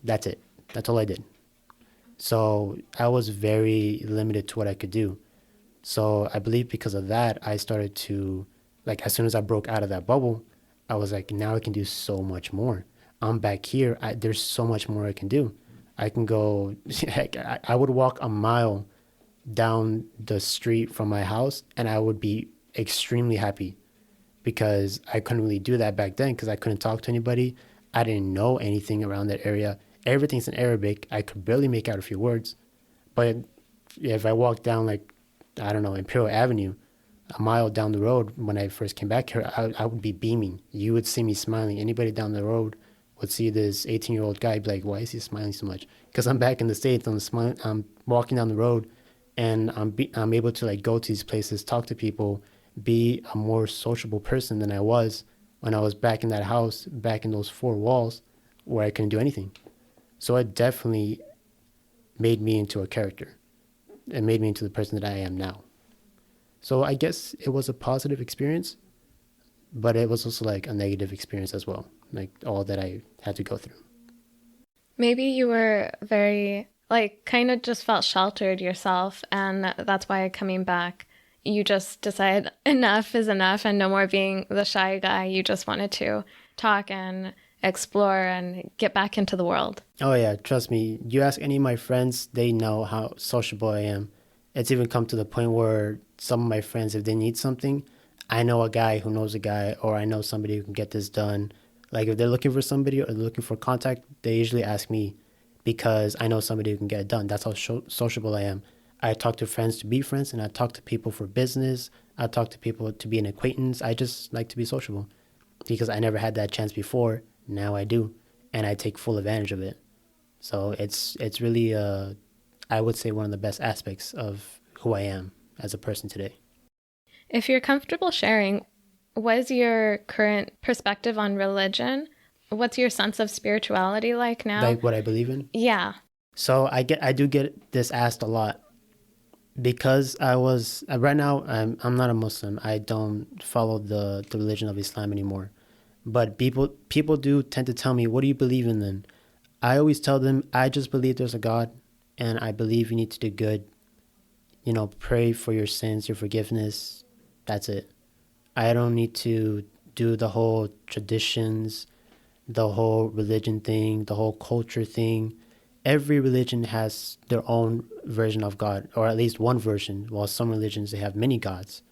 That's it. That's all I did. So I was very limited to what I could do. So I believe because of that, I started to, like, as soon as I broke out of that bubble, I was like, now I can do so much more. I'm back here. There's so much more I can do. I can go, I would walk a mile down the street from my house and I would be extremely happy because I couldn't really do that back then because I couldn't talk to anybody. I didn't know anything around that area. Everything's in Arabic. I could barely make out a few words. But if I walked down, like, I don't know, Imperial Avenue, a mile down the road when I first came back here, I would be beaming. You would see me smiling. Anybody down the road would see this 18-year-old guy, be like, why is he smiling so much? Because I'm back in the States. I'm walking down the road and I'm able to like go to these places, talk to people, be a more sociable person than I was when I was back in that house, back in those four walls where I couldn't do anything. So it definitely made me into a character. It made me into the person that I am now. So I guess it was a positive experience, but it was also like a negative experience as well, like all that I had to go through. Maybe you were very, like, kind of just felt sheltered yourself, and that's why coming back, you just decided enough is enough and no more being the shy guy. You just wanted to talk and explore and get back into the world. Oh yeah, trust me. You ask any of my friends, they know how sociable I am. It's even come to the point where some of my friends, if they need something, I know a guy who knows a guy, or I know somebody who can get this done. Like if they're looking for somebody or they're looking for contact, they usually ask me because I know somebody who can get it done. That's how sociable I am. I talk to friends to be friends, and I talk to people for business. I talk to people to be an acquaintance. I just like to be sociable because I never had that chance before. Now I do, and I take full advantage of it. So it's really I would say one of the best aspects of who I am as a person today. If you're comfortable sharing, what is your current perspective on religion? What's your sense of spirituality like now? Like what I believe in. Yeah. So I do get this asked a lot because I was right now I'm not a Muslim. I don't follow the religion of Islam anymore. But people do tend to tell me, "What do you believe in then?" I always tell them, "I just believe there's a God, and I believe you need to do good. Pray for your sins, your forgiveness. That's it. I don't need to do the whole traditions, the whole religion thing, the whole culture thing. Every religion has their own version of God, or at least one version, while some religions they have many gods.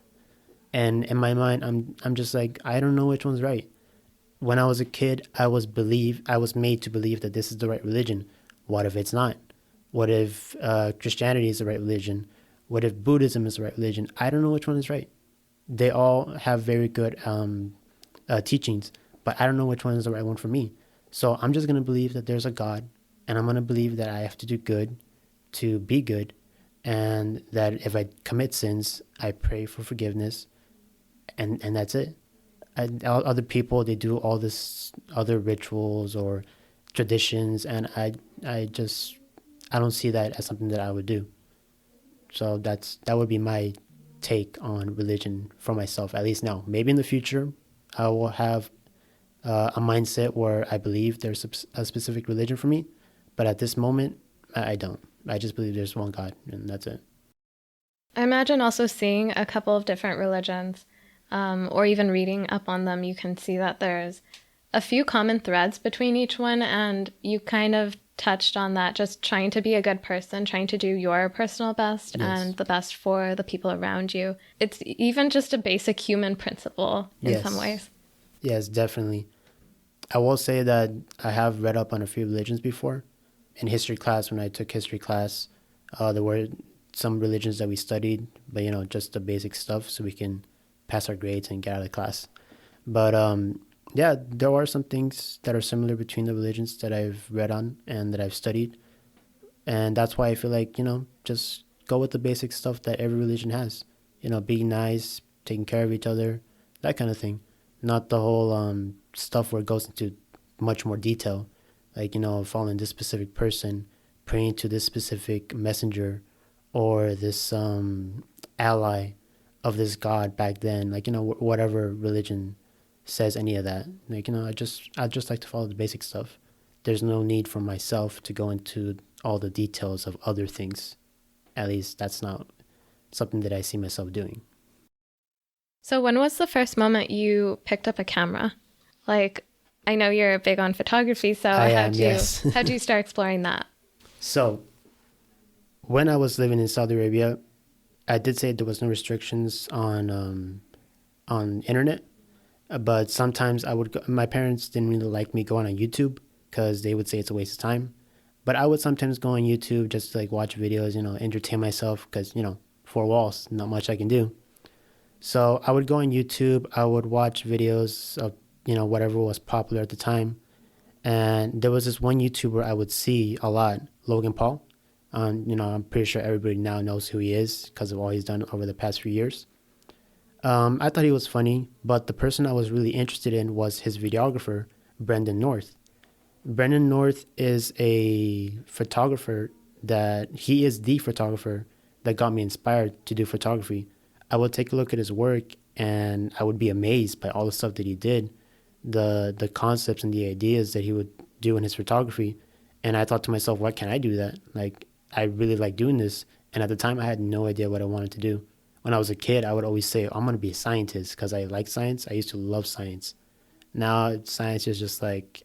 And in my mind, I'm just like, I don't know which one's right. When I was a kid, I was made to believe that this is the right religion. What if it's not? What if Christianity is the right religion? What if Buddhism is the right religion? I don't know which one is right. They all have very good teachings, but I don't know which one is the right one for me. So I'm just going to believe that there's a God, and I'm going to believe that I have to do good to be good, and that if I commit sins, I pray for forgiveness, and that's it. Other people, they do all this other rituals or traditions, and I don't see that as something that I would do. So that would be my take on religion for myself, at least now. Maybe in the future, I will have a mindset where I believe there's a specific religion for me, but at this moment, I don't. I just believe there's one God, and that's it. I imagine also seeing a couple of different religions, or even reading up on them, you can see that there's a few common threads between each one, and you kind of touched on that, just trying to be a good person, trying to do your personal best Yes. and the best for the people around you. It's even just a basic human principle in some Yes. ways. Yes, definitely. I will say that I have read up on a few religions before. In history class, when I took history class, there were some religions that we studied, but just the basic stuff so we can pass our grades and get out of the class. But yeah, there are some things that are similar between the religions that I've read on and that I've studied. And that's why I feel like, just go with the basic stuff that every religion has. Being nice, taking care of each other, that kind of thing. Not the whole stuff where it goes into much more detail, like, following this specific person, praying to this specific messenger or this ally of this god back then, like, whatever religion says any of that. Like, I just like to follow the basic stuff. There's no need for myself to go into all the details of other things. At least that's not something that I see myself doing. So, when was the first moment you picked up a camera? Like, I know you're big on photography, so I am, yes. how'd you start exploring that? So when I was living in Saudi Arabia, I did say there was no restrictions on internet, but sometimes I would go, my parents didn't really like me going on YouTube because they would say it's a waste of time. But I would sometimes go on YouTube just to like watch videos, entertain myself because, four walls, not much I can do. So I would go on YouTube, I would watch videos of, whatever was popular at the time. And there was this one YouTuber I would see a lot, Logan Paul. I'm pretty sure everybody now knows who he is because of all he's done over the past few years. I thought he was funny, but the person I was really interested in was his videographer, Brendan North. Brendan North is a photographer he is the photographer that got me inspired to do photography. I would take a look at his work and I would be amazed by all the stuff that he did, the concepts and the ideas that he would do in his photography. And I thought to myself, why can't I do that? Like, I really like doing this. And at the time, I had no idea what I wanted to do. When I was a kid, I would always say, I'm going to be a scientist because I like science. I used to love science. Now science is just like,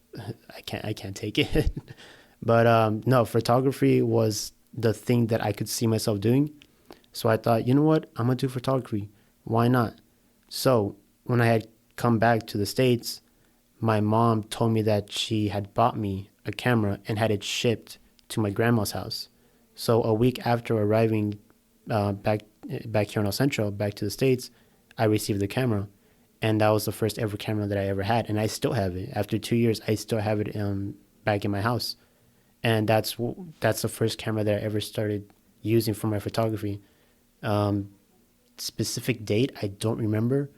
I can't take it. But no, photography was the thing that I could see myself doing. So I thought, you know what? I'm going to do photography. Why not? So when I had come back to the States, my mom told me that she had bought me a camera and had it shipped to my grandma's house. So a week after arriving back here in El Centro, back to the States, I received the camera. And that was the first ever camera that I ever had. And I still have it. After 2 years, I still have it back in my house. And that's the first camera that I ever started using for my photography. Specific date, I don't remember.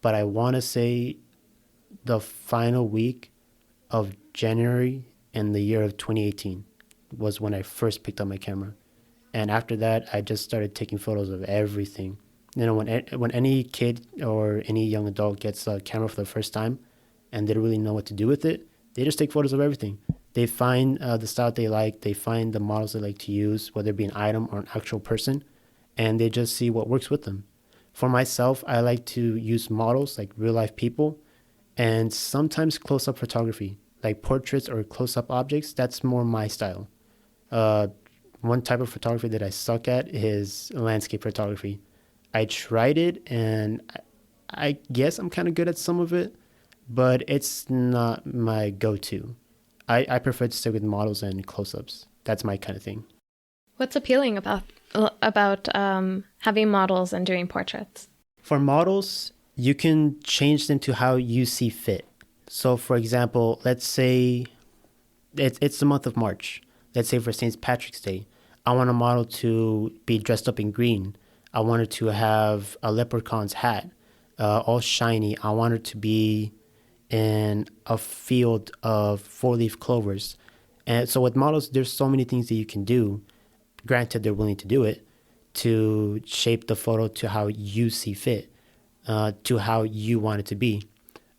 But I want to say the final week of January in the year of 2018 was when I first picked up my camera. And after that, I just started taking photos of everything. When any kid or any young adult gets a camera for the first time and they don't really know what to do with it, they just take photos of everything. They find the style they like, they find the models they like to use, whether it be an item or an actual person, and they just see what works with them. For myself, I like to use models like real life people and sometimes close up photography, like portraits or close up objects. That's more my style. Uh, One type of photography that I suck at is landscape photography. I tried it and I guess I'm kind of good at some of it, but it's not my go to. I prefer to stick with models and close ups. That's my kind of thing. What's appealing about having models and doing portraits? For models, you can change them to how you see fit. So, for example, let's say it's the month of March. Let's say for St. Patrick's Day, I want a model to be dressed up in green. I want her to have a leprechaun's hat, all shiny. I want her to be in a field of four-leaf clovers. And so with models, there's so many things that you can do. Granted, they're willing to do it to shape the photo to how you see fit, to how you want it to be.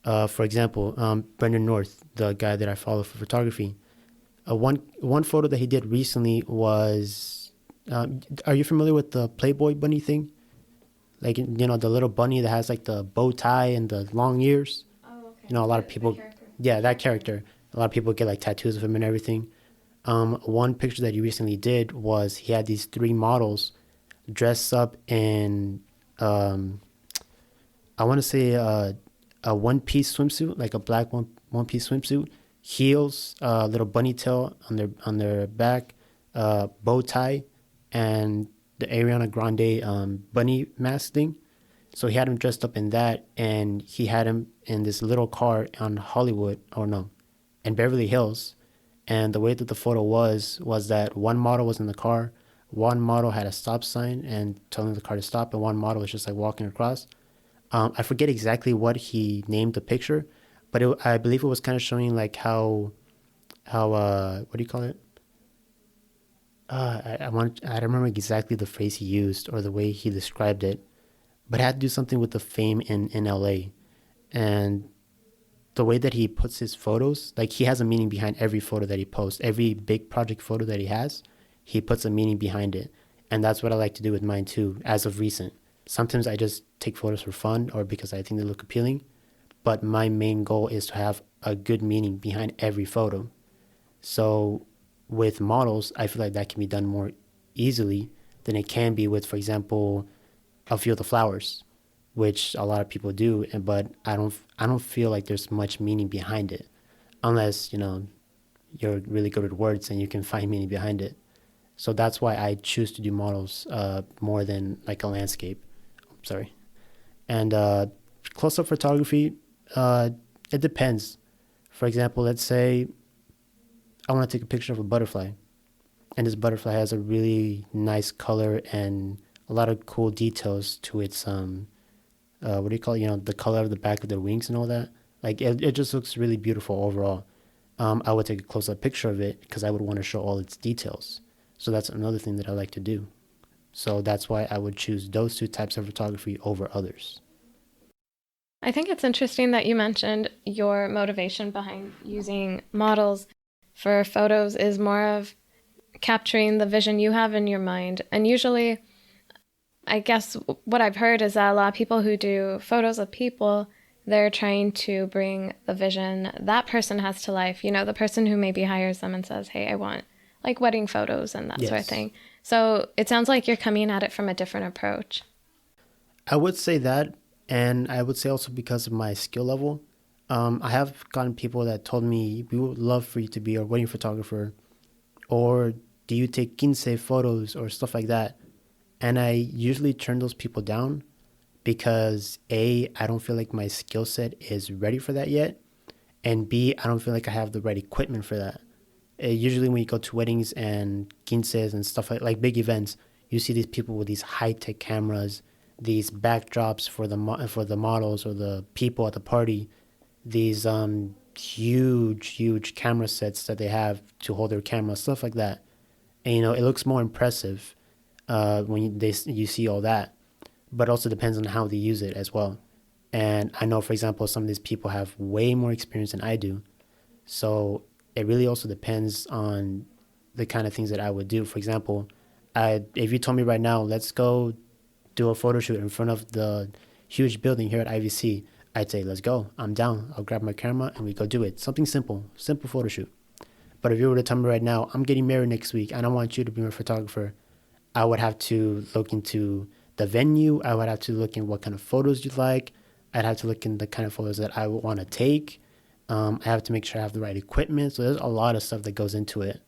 For example, Brendan North, the guy that I follow for photography, one photo that he did recently was Are you familiar with the Playboy bunny thing? Like, the little bunny that has like the bow tie and the long ears. Oh, okay. A lot of The people, character. yeah, The that character. character. A lot of people get like tattoos of him and everything. One picture that he recently did was he had these three models dressed up in, um, I want to say a one piece swimsuit, like a black one piece swimsuit, heels, little bunny tail on their back, bow tie, and the Ariana Grande bunny mask thing. So he had him dressed up in that, and he had him in this little car on Hollywood, or no, in Beverly Hills. And the way that the photo was that one model was in the car, one model had a stop sign and telling the car to stop, and one model was just like walking across. I forget exactly what he named the picture, but I believe it was kind of showing like how what do you call it? I don't remember exactly the phrase he used or the way he described it, but it had to do something with the fame in LA. And the way that he puts his photos, like he has a meaning behind every photo that he posts. Every big project photo that he has, he puts a meaning behind it. And that's what I like to do with mine too, as of recent. Sometimes I just take photos for fun or because I think they look appealing, but my main goal is to have a good meaning behind every photo. So with models, I feel like that can be done more easily than it can be with, for example, a field of flowers, which a lot of people do, but I don't feel like there's much meaning behind it, unless you're really good at words and you can find meaning behind it. So that's why I choose to do models more than like a landscape. Sorry, and close-up photography, uh, it depends. For example, let's say I want to take a picture of a butterfly, and this butterfly has a really nice color and a lot of cool details to its what do you call it? The color of the back of their wings and all that. Like it just looks really beautiful overall. I would take a close up picture of it because I would want to show all its details. So that's another thing that I like to do. So that's why I would choose those two types of photography over others. I think it's interesting that you mentioned your motivation behind using models for photos is more of capturing the vision you have in your mind. And usually, I guess what I've heard is that a lot of people who do photos of people, they're trying to bring the vision that person has to life. The person who maybe hires them and says, hey, I want like wedding photos and that sort of Yes, thing. So it sounds like you're coming at it from a different approach. I would say that, and I would say also because of my skill level. I have gotten people that told me we would love for you to be our wedding photographer, or do you take quince photos or stuff like that? And I usually turn those people down because A, I don't feel like my skill set is ready for that yet, and B, I don't feel like I have the right equipment for that. Usually, when you go to weddings and quinces and stuff like big events, you see these people with these high tech cameras, these backdrops for the models or the people at the party, these huge camera sets that they have to hold their camera, stuff like that. And it looks more impressive when you see all that, but also depends on how they use it as well. And I know, for example, some of these people have way more experience than I do. So it really also depends on the kind of things that I would do. For example, if you told me right now, let's go do a photo shoot in front of the huge building here at IVC, I'd say, let's go. I'm down. I'll grab my camera and we go do it. Something simple, simple photo shoot. But if you were to tell me right now, I'm getting married next week and I want you to be my photographer, I would have to look into the venue. I would have to look in what kind of photos you'd like. I'd have to look in the kind of photos that I would want to take. I have to make sure I have the right equipment. So there's a lot of stuff that goes into it.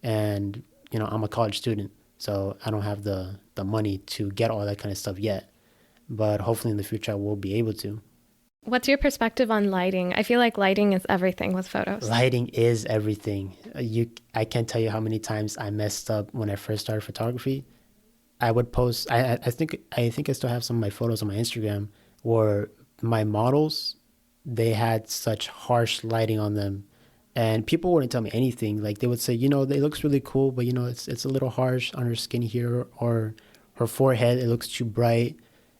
And, I'm a college student, so I don't have the money to get all that kind of stuff yet. But hopefully in the future I will be able to. What's your perspective on lighting? I feel like lighting is everything with photos. Lighting is everything. I can't tell you how many times I messed up when I first started photography. I would post. I think I still have some of my photos on my Instagram where my models, they had such harsh lighting on them, and people wouldn't tell me anything. Like they would say, it looks really cool, but it's a little harsh on her skin here or her forehead. It looks too bright.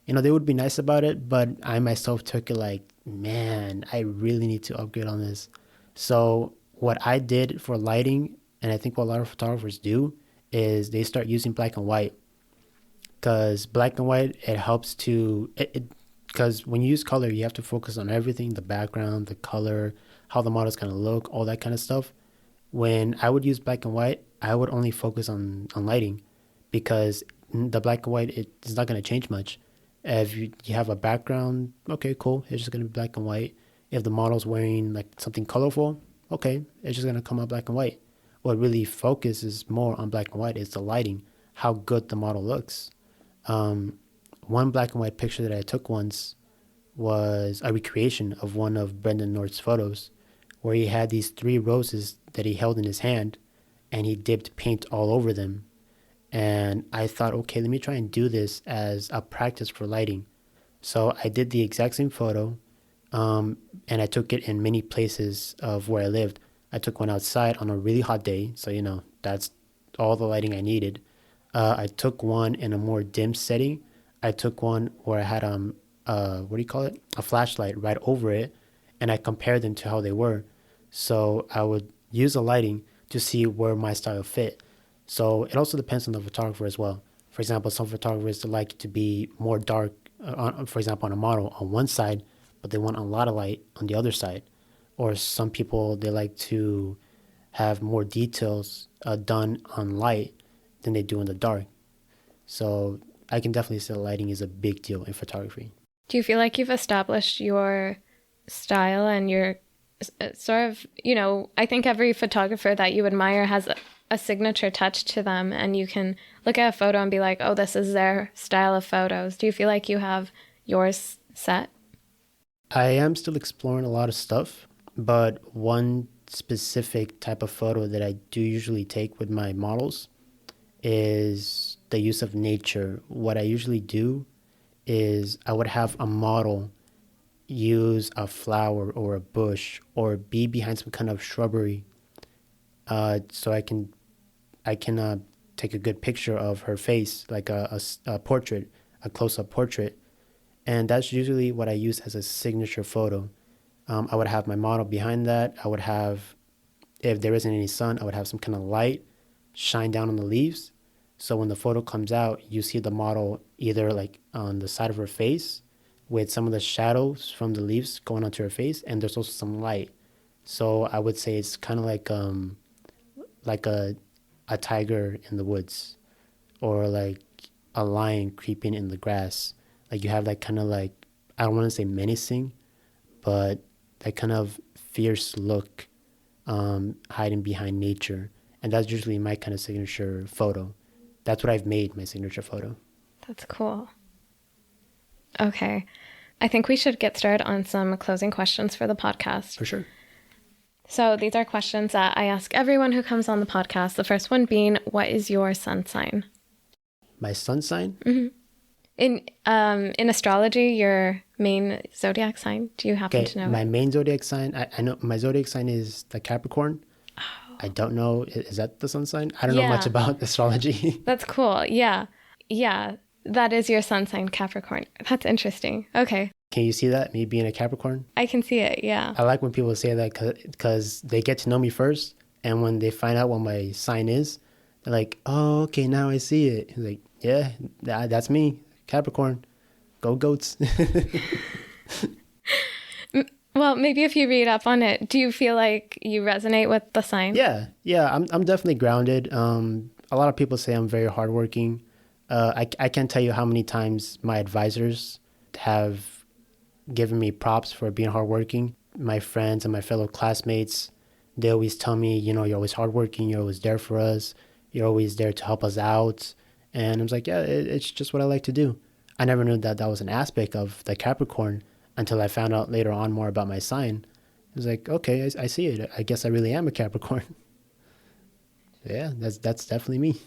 They would be nice about it, but I myself took it like, man, I really need to upgrade on this. So what I did for lighting, and I think what a lot of photographers do, is they start using black and white, because black and white, it helps to because when you use color, you have to focus on everything: the background, the color, how the model's gonna look, all that kind of stuff. When I would use black and white, I would only focus on lighting, because the black and white, it's not gonna change much. If you have a background, okay, cool, it's just gonna be black and white. If the model's wearing like something colorful, okay, it's just gonna come out black and white. What really focuses more on black and white is the lighting, how good the model looks. Um, One black and white picture that I took once was a recreation of one of Brendan North's photos, where he had these three roses that he held in his hand, and he dipped paint all over them. And I thought, okay, let me try and do this as a practice for lighting. So I did the exact same photo, and I took it in many places of where I lived. I took one outside on a really hot day, so that's all the lighting I needed. I took one in a more dim setting. I took one where I had what do you call it? A flashlight right over it, and I compared them to how they were. So I would use the lighting to see where my style fit. So it also depends on the photographer as well. For example, some photographers like it to be more dark, for example, on a model on one side, but they want a lot of light on the other side. Or some people, they like to have more details done on light than they do in the dark. So I can definitely say lighting is a big deal in photography. Do you feel like you've established your style and your sort of, I think every photographer that you admire has a signature touch to them, and you can look at a photo and be like, oh, this is their style of photos. Do you feel like you have yours set? I am still exploring a lot of stuff, but one specific type of photo that I do usually take with my models is the use of nature. What I usually do is I would have a model use a flower or a bush or be behind some kind of shrubbery, so I can take a good picture of her face, like a portrait, a close-up portrait. And that's usually what I use as a signature photo. I would have my model behind that. I would have, if there isn't any sun, I would have some kind of light shine down on the leaves. So when the photo comes out, you see the model either like on the side of her face with some of the shadows from the leaves going onto her face, and there's also some light. So I would say it's kind of like a tiger in the woods, or like a lion creeping in the grass. Like you have that kind of like, I don't want to say menacing, but that kind of fierce look, hiding behind nature. And that's usually my kind of signature photo. That's what I've made my signature photo. That's cool. Okay. I think we should get started on some closing questions for the podcast. For sure. So these are questions that I ask everyone who comes on the podcast. The first one being, what is your sun sign? My sun sign? Mm-hmm. In astrology, your main zodiac sign, do you happen to know? My main zodiac sign, I know my zodiac sign is the Capricorn. Oh. I don't know, is that the sun sign? I don't know much about astrology. That's cool. Yeah. Yeah, that is your sun sign, Capricorn. That's interesting. Okay. Can you see that, me being a Capricorn? I can see it, yeah. I like when people say that because they get to know me first, and when they find out what my sign is, they're like, oh, okay, now I see it. It's like, yeah, that's me, Capricorn. Go goats. Well, maybe if you read up on it, do you feel like you resonate with the sign? Yeah, I'm definitely grounded. A lot of people say I'm very hardworking. I can't tell you how many times my advisors have given me props for being hardworking. My friends and my fellow classmates, they always tell me, you're always hardworking, you're always there for us, you're always there to help us out. And I'm like, yeah, it's just what I like to do. I never knew that was an aspect of the Capricorn until I found out later on more about my sign. It was like, okay, I see it. I guess I really am a Capricorn. Yeah, that's definitely me.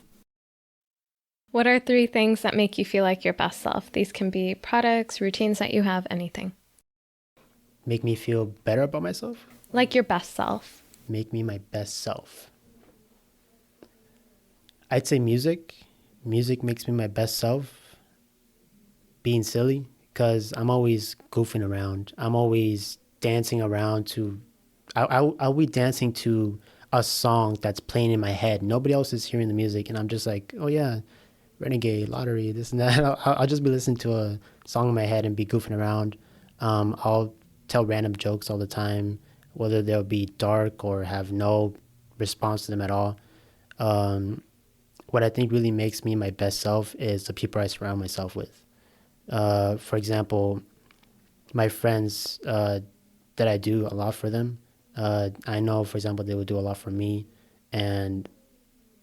What are 3 things that make you feel like your best self? These can be products, routines that you have, anything. Make me feel better about myself? Like your best self. Make me my best self. I'd say music. Music makes me my best self. Being silly, because I'm always goofing around. I'm always dancing around to... I'll be dancing to a song that's playing in my head. Nobody else is hearing the music, and I'm just like, oh yeah, Renegade, Lottery, this and that. I'll just be listening to a song in my head and be goofing around. I'll tell random jokes all the time, whether they'll be dark or have no response to them at all. Um, what I think really makes me my best self is the people I surround myself with. For example, my friends, that I do a lot for them. I know, for example, they would do a lot for me. And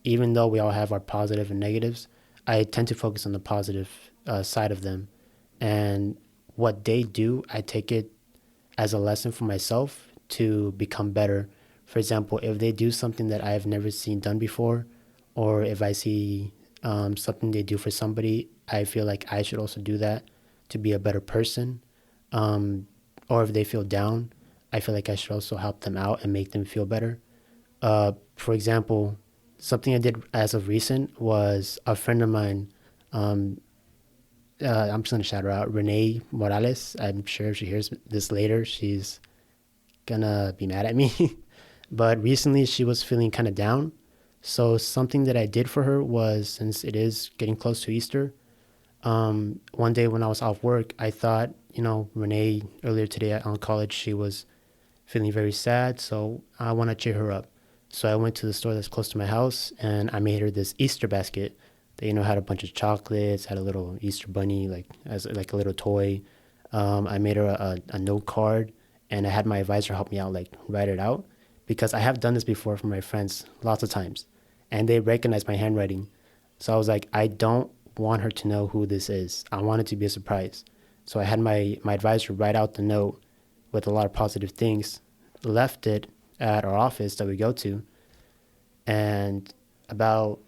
even though we all have our positive and negatives, I tend to focus on the positive side of them. And what they do, I take it as a lesson for myself to become better. For example, if they do something that I've never seen done before, or if I see something they do for somebody, I feel like I should also do that to be a better person. Um, or if they feel down, I feel like I should also help them out and make them feel better. For example, something I did as of recent was a friend of mine. Um, I'm just gonna shout her out, Renee Morales. I'm sure if she hears this later, she's gonna be mad at me. But recently, she was feeling kind of down. So something that I did for her was, since it is getting close to Easter, one day when I was off work, I thought, Renee earlier today on college, she was feeling very sad, so I want to cheer her up. So I went to the store that's close to my house, and I made her this Easter basket that had a bunch of chocolates, had a little Easter bunny like as like a little toy. I made her a note card, and I had my advisor help me out, like write it out, because I have done this before for my friends lots of times, and they recognize my handwriting. So I was like, I don't want her to know who this is. I want it to be a surprise. So I had my advisor write out the note with a lot of positive things, left it at our office that we go to, and about,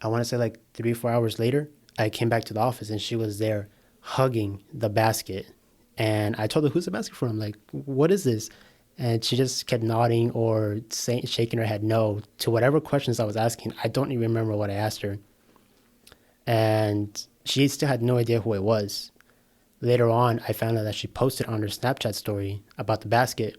I want to say like 3 or 4 hours later, I came back to the office and she was there hugging the basket. And I told her, who's the basket for? I'm like, what is this? And she just kept nodding or shaking her head no to whatever questions I was asking. I don't even remember what I asked her. And she still had no idea who it was. Later on, I found out that she posted on her Snapchat story about the basket.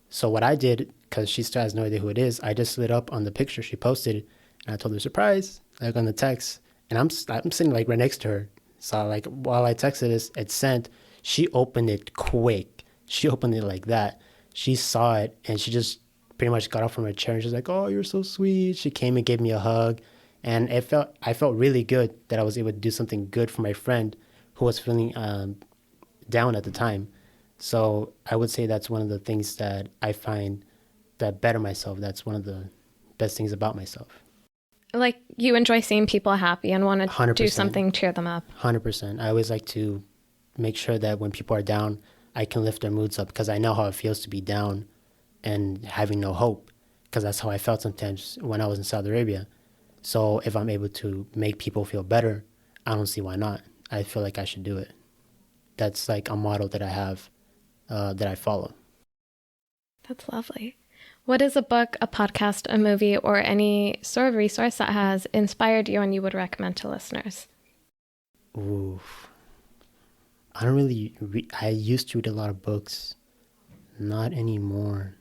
So what I did, because she still has no idea who it is, I just slid up on the picture she posted, and I told her, surprise, like on the text. And I'm sitting like right next to her. So like while I texted this, it sent. She opened it quick. She opened it like that. She saw it, and she just pretty much got up from her chair, and she's like, oh, you're so sweet. She came and gave me a hug. And I felt really good that I was able to do something good for my friend who was feeling down at the time. So I would say that's one of the things that I find that better myself. That's one of the best things about myself. Like you enjoy seeing people happy and want to 100%. do something, cheer them up. 100%. I always like to make sure that when people are down, I can lift their moods up, because I know how it feels to be down and having no hope, because that's how I felt sometimes when I was in Saudi Arabia. So if I'm able to make people feel better, I don't see why not. I feel like I should do it. That's like a model that I have, that I follow. That's lovely. What is a book, a podcast, a movie, or any sort of resource that has inspired you and you would recommend to listeners? Ooh, I don't really I used to read a lot of books. Not anymore.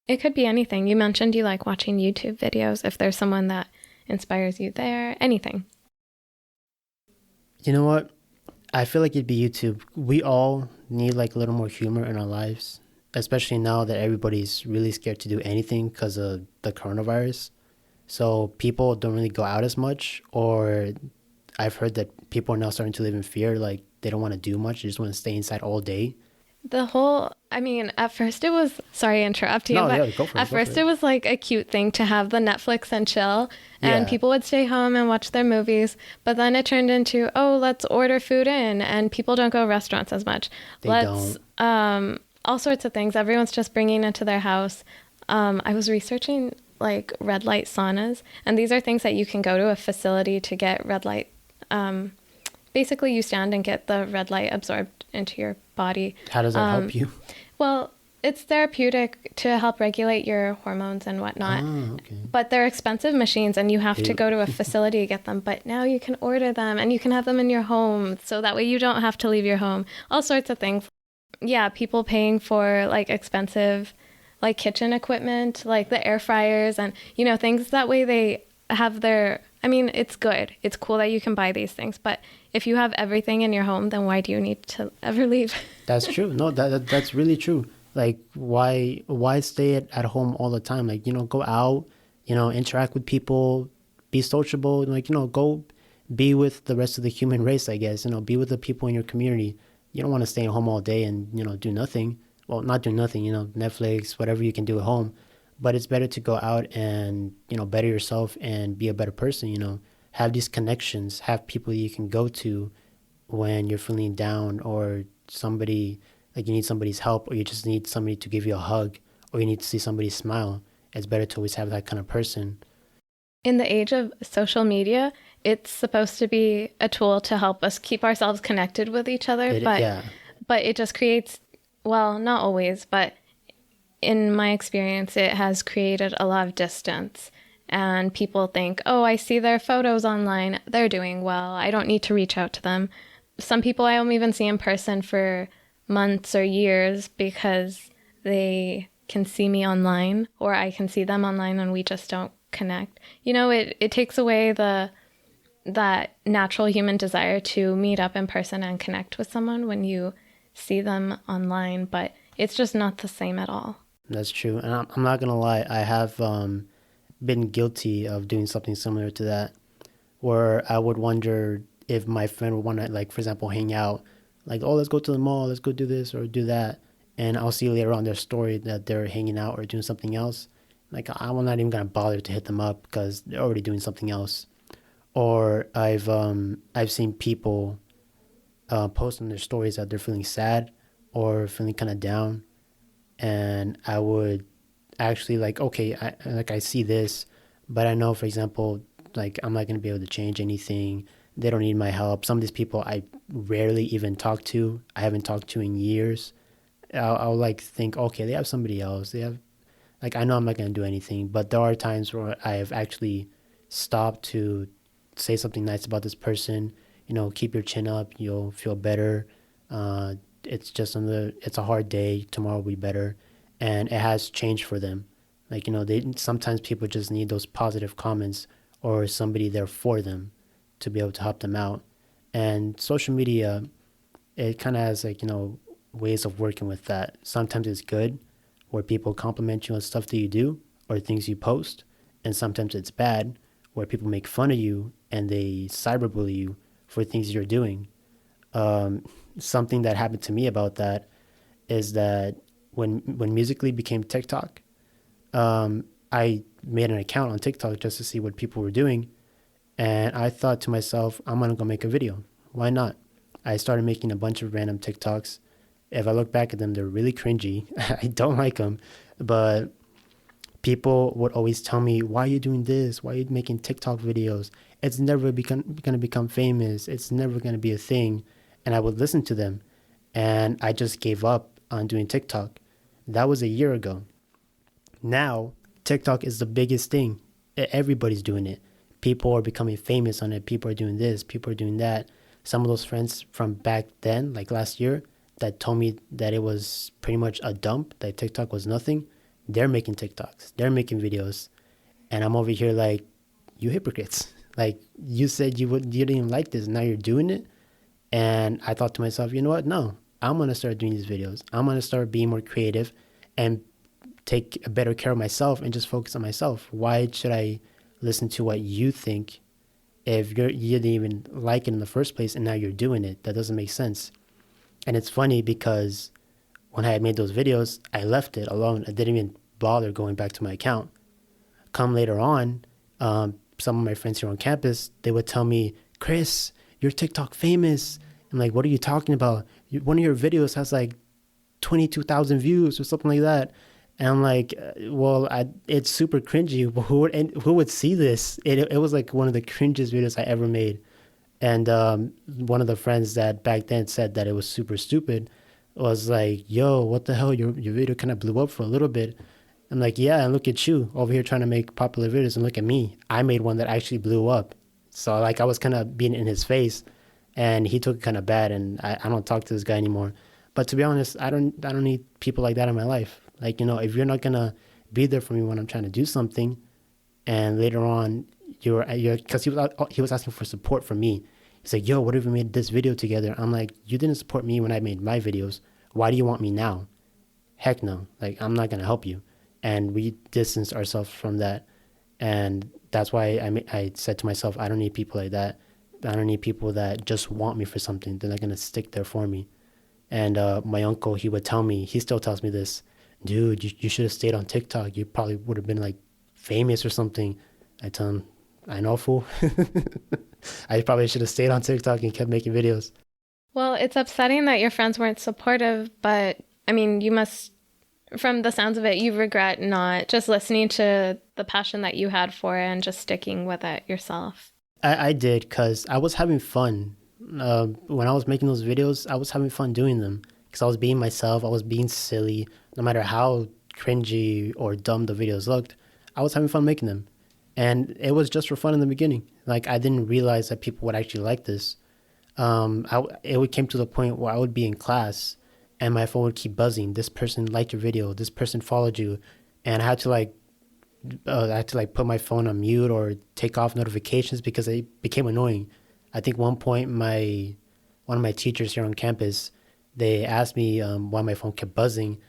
It could be anything. You mentioned you like watching YouTube videos. If there's someone that inspires you there, anything. You know what? I feel like it'd be YouTube. We all need like a little more humor in our lives, especially now that everybody's really scared to do anything because of the coronavirus. So people don't really go out as much, or I've heard that people are now starting to live in fear. Like they don't want to do much. They just want to stay inside all day. At first it was, sorry to interrupt you, No, but yeah, go for it. at first it was like a cute thing to have the Netflix and chill, and Yeah. people would stay home and watch their movies. But then it turned into, oh, let's order food in, and people don't go restaurants as much. They All sorts of things. Everyone's just bringing it to their house. I was researching like red light saunas, and these are things that you can go to a facility to get red light. Basically, you stand and get the red light absorbed into your body. How does that help you? Well, it's therapeutic to help regulate your hormones and whatnot. Oh, okay. But they're expensive machines, and you have to go to a facility to get them. But now you can order them, and you can have them in your home, so that way you don't have to leave your home. All sorts of things. Yeah, people paying for like expensive like kitchen equipment, like the air fryers and, things that way they have their, I mean, it's good. It's cool that you can buy these things, but if you have everything in your home, then why do you need to ever leave? That's true. No, that's really true. Like, why stay at home all the time? Like, go out, interact with people, be sociable, like, go be with the rest of the human race, I guess, be with the people in your community. You don't want to stay at home all day and, do nothing. Well, not do nothing, Netflix, whatever you can do at home. But it's better to go out and, better yourself and be a better person, have these connections, have people you can go to when you're feeling down, or somebody, like you need somebody's help, or you just need somebody to give you a hug, or you need to see somebody smile. It's better to always have that kind of person. In the age of social media, it's supposed to be a tool to help us keep ourselves connected with each other, Yeah. but it just creates, well, not always, but in my experience, it has created a lot of distance. And people think, oh, I see their photos online, they're doing well, I don't need to reach out to them. Some people I don't even see in person for months or years because they can see me online, or I can see them online, and we just don't connect. It takes away that natural human desire to meet up in person and connect with someone when you see them online, but it's just not the same at all. That's true. And I'm not going to lie, I have been guilty of doing something similar to that, where I would wonder if my friend would want to, like, for example, hang out, like, oh, let's go to the mall, let's go do this or do that. And I'll see later on their story that they're hanging out or doing something else. Like, I'm not even going to bother to hit them up because they're already doing something else. Or I've seen people post on their stories that they're feeling sad or feeling kind of down. And I would actually, like, okay, I see this, but I know, for example, like, I'm not going to be able to change anything. They don't need my help. Some of these people I rarely even talk to. I haven't talked to in years. I'll like think, okay, they have somebody else. They have, like, I know I'm not going to do anything, but there are times where I have actually stopped to say something nice about this person. Keep your chin up. You'll feel better. It's a hard day. Tomorrow will be better. And it has changed for them. Like, sometimes people just need those positive comments or somebody there for them to be able to help them out. And social media, it kind of has, like, ways of working with that. Sometimes it's good, where people compliment you on stuff that you do or things you post. And sometimes it's bad, where people make fun of you and they cyberbully you for things you're doing. Something that happened to me about that is that when Musical.ly became TikTok, I made an account on TikTok just to see what people were doing. And I thought to myself, I'm going to go make a video. Why not? I started making a bunch of random TikToks. If I look back at them, they're really cringy. I don't like them. But people would always tell me, why are you doing this? Why are you making TikTok videos? It's never going to become famous. It's never going to be a thing. And I would listen to them. And I just gave up on doing TikTok. That was a year ago. Now, TikTok is the biggest thing. Everybody's doing it. People are becoming famous on it. People are doing this. People are doing that. Some of those friends from back then, like last year, that told me that it was pretty much a dump, that TikTok was nothing, they're making TikToks. They're making videos. And I'm over here like, you hypocrites. Like, you said you didn't even like this. Now you're doing it. And I thought to myself, you know what? No, I'm going to start doing these videos. I'm going to start being more creative and take a better care of myself and just focus on myself. Why should I listen to what you think if you didn't even like it in the first place and now you're doing it? That doesn't make sense. And it's funny because when I had made those videos, I left it alone. I didn't even bother going back to my account. Come later on, some of my friends here on campus, they would tell me, Chris, you're TikTok famous. I'm like, what are you talking about? One of your videos has like 22,000 views or something like that. And I'm like, well, it's super cringy. Who would see this? It was like one of the cringiest videos I ever made. And one of the friends that back then said that it was super stupid was like, yo, what the hell? Your video kind of blew up for a little bit. I'm like, yeah, and look at you over here trying to make popular videos, and look at me. I made one that actually blew up. So like I was kind of being in his face, and he took it kind of bad, and I don't talk to this guy anymore. But to be honest, I don't need people like that in my life. Like, if you're not gonna be there for me when I'm trying to do something, and later on you're because he was asking for support from me. He's like, yo, what if we made this video together? I'm like, you didn't support me when I made my videos. Why do you want me now? Heck no. Like, I'm not gonna help you. And we distanced ourselves from that. And that's why I said to myself, I don't need people like that. I don't need people that just want me for something. They're not gonna stick there for me. And my uncle, he would tell me, he still tells me this, dude, you should have stayed on TikTok. You probably would have been like famous or something. I tell him, I know, fool. I probably should have stayed on TikTok and kept making videos. Well, it's upsetting that your friends weren't supportive, but I mean, you must, from the sounds of it, you regret not just listening to the passion that you had for it and just sticking with it yourself. I did, because I was having fun. When I was making those videos, I was having fun doing them because I was being myself. I was being silly. No matter how cringy or dumb the videos looked, I was having fun making them. And it was just for fun in the beginning. Like, I didn't realize that people would actually like this. It came to the point where I would be in class and my phone would keep buzzing. This person liked your video. This person followed you. And I had to like put my phone on mute or take off notifications because it became annoying. I think one point one of my teachers here on campus, they asked me why my phone kept buzzing,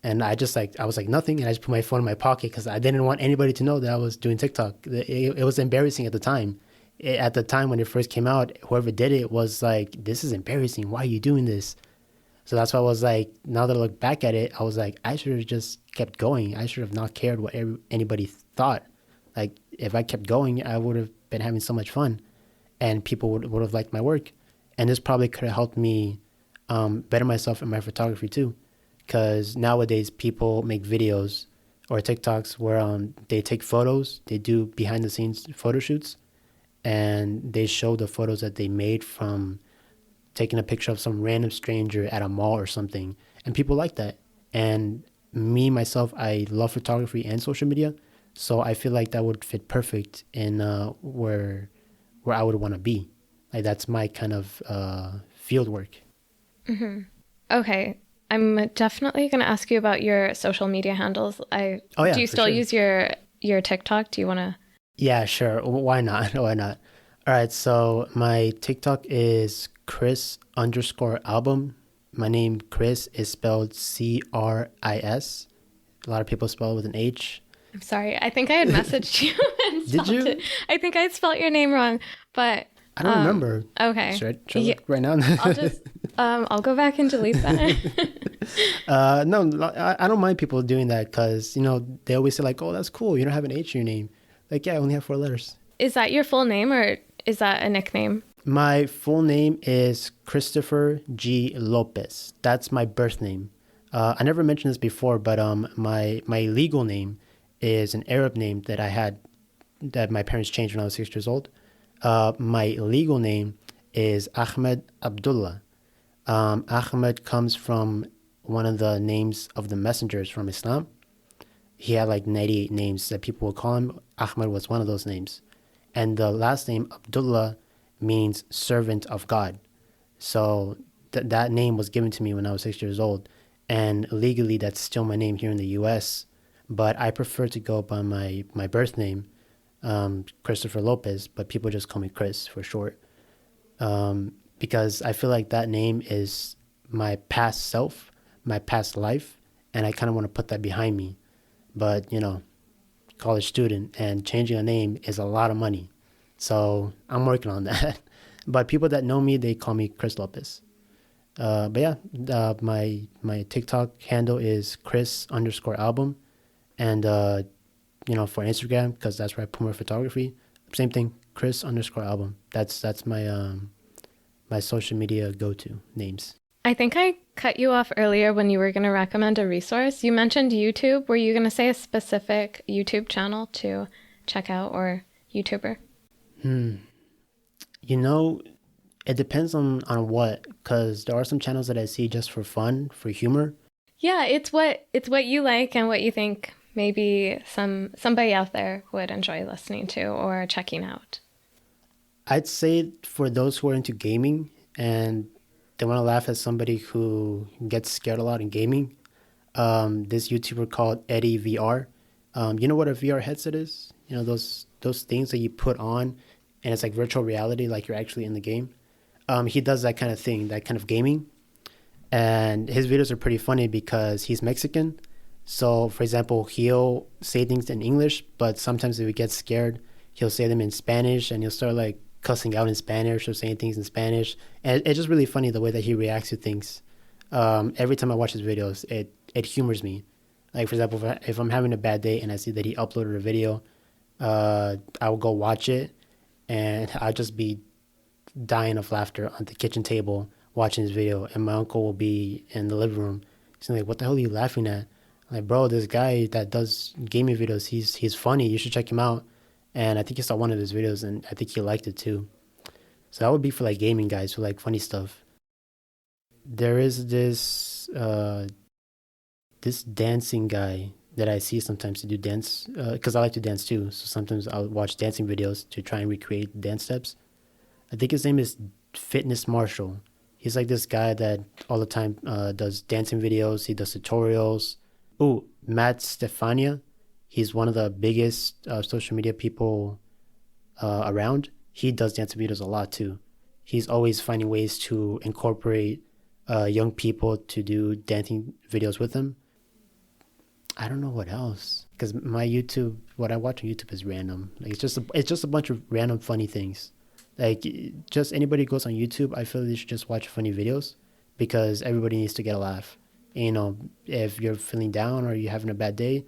and I was like nothing, and I just put my phone in my pocket because I didn't want anybody to know that I was doing TikTok. It was embarrassing at the time. At the time when it first came out, whoever did it was like, "This is embarrassing. Why are you doing this?" So that's why I was like, now that I look back at it, I was like, I should have just kept going. I should have not cared what anybody thought. Like, if I kept going, I would have been having so much fun and people would have liked my work. And this probably could have helped me better myself in my photography too. Because nowadays people make videos or TikToks where they take photos, they do behind the scenes photo shoots, and they show the photos that they made from taking a picture of some random stranger at a mall or something, and people like that. And me myself, I love photography and social media, so I feel like that would fit perfect in where I would want to be. Like, that's my kind of field work. Mm-hmm. Okay, I'm definitely going to ask you about your social media handles. Oh yeah, do you for still sure. use your TikTok? Do you want to? Yeah, sure. Why not? Why not? All right. So my TikTok is Cris_album. My name, Cris, is spelled Cris. A lot of people spell it with an H. I'm sorry. I think I had messaged you and Did spelled you? it. I think I spelled your name wrong, but I don't remember. okay. Should I look right now? I'll go back and delete that. No, I don't mind people doing that because, they always say like, oh, that's cool. You don't have an H in your name. Like, yeah, I only have 4 letters. Is that your full name or is that a nickname? My full name is Christopher G. Lopez. That's my birth name. I never mentioned this before, but my legal name is an Arab name that my parents changed when I was 6 years old. My legal name is Ahmed Abdullah. Ahmed comes from one of the names of the messengers from Islam. He had like 98 names that people would call him. Ahmed was one of those names. And the last name, Abdullah, means servant of God. So that name was given to me when I was 6 years old. And legally, that's still my name here in the U.S. But I prefer to go by my birth name, Christopher Lopez, but people just call me Cris for short. Because I feel like that name is my past self, my past life, and I kind of want to put that behind me. But, college student, and changing a name is a lot of money. So I'm working on that. But people that know me, they call me Cris Lopez. But yeah, my TikTok handle is Cris_album. And, for Instagram, because that's where I put my photography, same thing, Cris_album. That's my social media go-to names. I think I cut you off earlier when you were going to recommend a resource. You mentioned YouTube. Were you going to say a specific YouTube channel to check out or YouTuber? It depends on what, because there are some channels that I see just for fun, for humor. Yeah, it's what you like and what you think maybe somebody out there would enjoy listening to or checking out. I'd say for those who are into gaming and they want to laugh at somebody who gets scared a lot in gaming, this YouTuber called Eddie VR. You know what a VR headset is? You know those things that you put on, and it's like virtual reality, like you're actually in the game. He does that kind of thing, that kind of gaming, and his videos are pretty funny because he's Mexican. So, for example, he'll say things in English, but sometimes if he gets scared, he'll say them in Spanish, and he'll start like cussing out in Spanish or saying things in Spanish. And it's just really funny the way that he reacts to things. Every time I watch his videos, it humors me. Like, for example, if I'm having a bad day and I see that he uploaded a video, I will go watch it, and I'll just be dying of laughter on the kitchen table watching his video, and my uncle will be in the living room. He's like, "What the hell are you laughing at?" I'm like, bro, this guy that does gaming videos, he's funny. You should check him out. And I think he saw one of his videos, and I think he liked it too. So that would be for like gaming guys who like funny stuff. There is this dancing guy that I see sometimes to do dance, because I like to dance too. So sometimes I'll watch dancing videos to try and recreate dance steps. I think his name is Fitness Marshall. He's like this guy that all the time does dancing videos. He does tutorials. Oh, Matt Stefania. He's one of the biggest social media people around. He does dancing videos a lot too. He's always finding ways to incorporate young people to do dancing videos with him. I don't know what else, because my YouTube, what I watch on YouTube is random. Like it's just a bunch of random funny things. Like, just anybody who goes on YouTube, I feel they should just watch funny videos, because everybody needs to get a laugh. And, you know, if you're feeling down or you're having a bad day,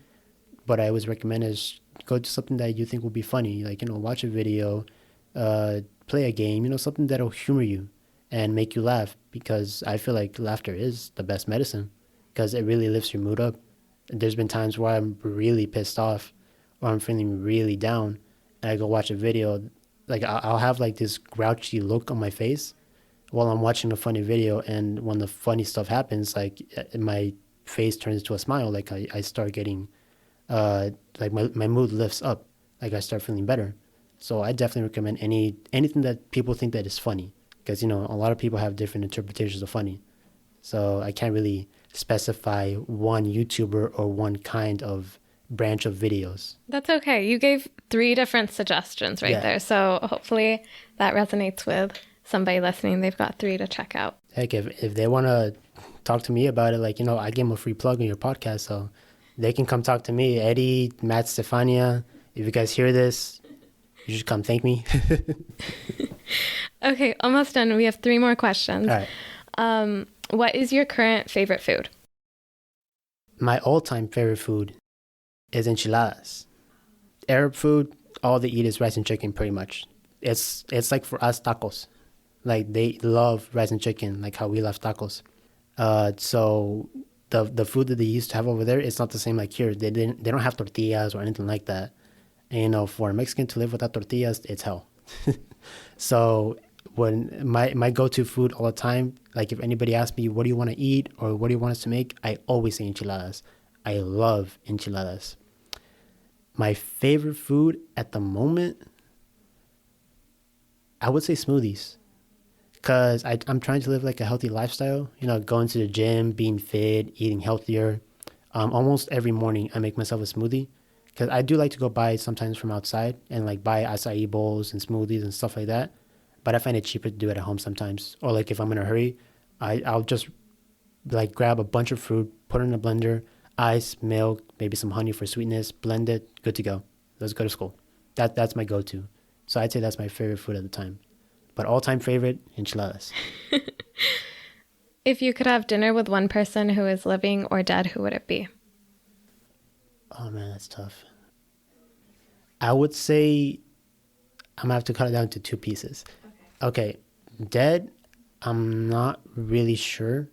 what I always recommend is go to something that you think will be funny. Like, you know, watch a video, play a game, you know, something that'll humor you and make you laugh, because I feel like laughter is the best medicine, because it really lifts your mood up. There's been times where I'm really pissed off or I'm feeling really down, and I go watch a video. Like, I'll have like this grouchy look on my face while I'm watching a funny video, and when the funny stuff happens, like my face turns into a smile. Like I start getting like my mood lifts up. Like I start feeling better. So I definitely recommend anything that people think that is funny, because you know a lot of people have different interpretations of funny. So I can't really specify one YouTuber or one kind of branch of videos. That's okay. You gave three different suggestions right Yeah. there. So hopefully that resonates with somebody listening. They've got three to check out. Heck, if they want to talk to me about it, like, you know, I give them a free plug on your podcast, so they can come talk to me. Eddie, Matt, Stefania, if you guys hear this, you should come thank me. Okay, almost done. We have three more questions. All right. What is your current favorite food? My all-time favorite food is enchiladas. Arab food, all they eat is rice and chicken pretty much. It's like for us tacos. Like they love rice and chicken, like how we love tacos. So the food that they used to have over there, it's not the same like here. They don't have tortillas or anything like that. And, you know, for a Mexican to live without tortillas, it's hell. So when my go-to food all the time, like if anybody asks me, what do you want to eat or what do you want us to make, I always say enchiladas. I love enchiladas. My favorite food at the moment, I would say smoothies, because I'm trying to live like a healthy lifestyle, you know, going to the gym, being fit, eating healthier. Almost every morning I make myself a smoothie, because I do like to go buy sometimes from outside and like buy acai bowls and smoothies and stuff like that. But I find it cheaper to do it at home sometimes. Or like if I'm in a hurry, I'll just like grab a bunch of fruit, put it in a blender, ice, milk, maybe some honey for sweetness, blend it, good to go. Let's go to school. That's my go-to. So I'd say that's my favorite food at the time. But all-time favorite, enchiladas. If you could have dinner with one person who is living or dead, who would it be? Oh man, that's tough. I would say I'm gonna have to cut it down to two pieces. Okay, dead, I'm not really sure.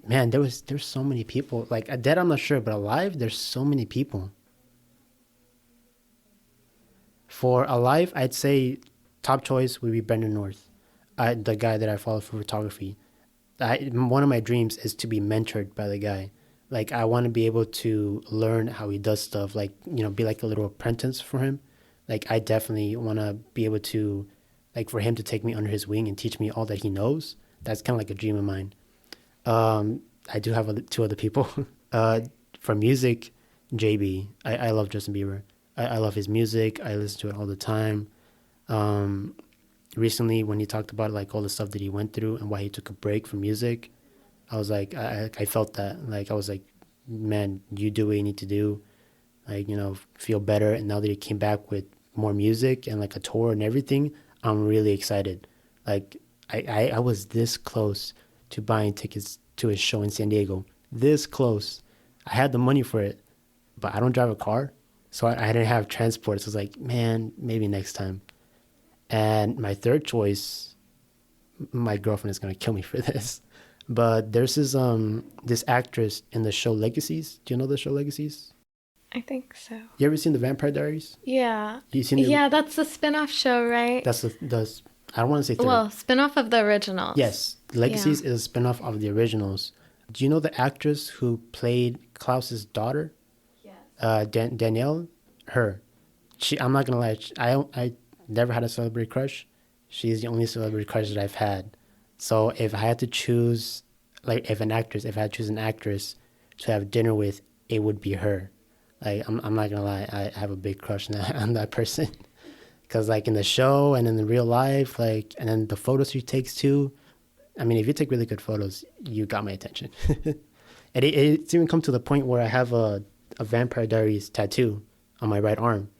Man, there's so many people. Like dead, I'm not sure, but alive, there's so many people. For alive, I'd say top choice would be Brendan North, the guy that I follow for photography. One of my dreams is to be mentored by the guy. Like I want to be able to learn how he does stuff. Like, you know, be like a little apprentice for him. Like I definitely want to be able to, like, for him to take me under his wing and teach me all that he knows. That's kind of like a dream of mine. I do have two other people. uh, for music, JB. I love Justin Bieber. I love his music. I listen to it all the time. Um, Recently, when he talked about like all the stuff that he went through and why he took a break from music, I was like, I felt that. Like, I was like, man, you do what you need to do. Like, feel better. And now that he came back with more music and like a tour and everything, I'm really excited. Like, I was this close to buying tickets to his show in San Diego. This close. I had the money for it, but I don't drive a car. So I didn't have transport. So I was like, man, maybe next time. And my third choice, my girlfriend is gonna kill me for this, but there's this actress in the show Legacies. Do you know the show Legacies? I think so. You ever seen the Vampire Diaries? Yeah. You seen Yeah, that's the spin-off show, right? That's the I don't want to say third. Well, spin-off of the originals. Yes, Legacies is a spin-off of the originals. Do you know the actress who played Klaus's daughter? Yes. Danielle, her. I'm not gonna lie. I never had a celebrity crush. She's the only celebrity crush that I've had. So if I had to choose, like, if I had to choose an actress to have dinner with, it would be her. Like, I'm not gonna lie, I have a big crush on that person. Because, like, in the show and in the real life, like, and then the photos she takes too. I mean, if you take really good photos, you got my attention. And it's even come to the point where I have a Vampire Diaries tattoo on my right arm.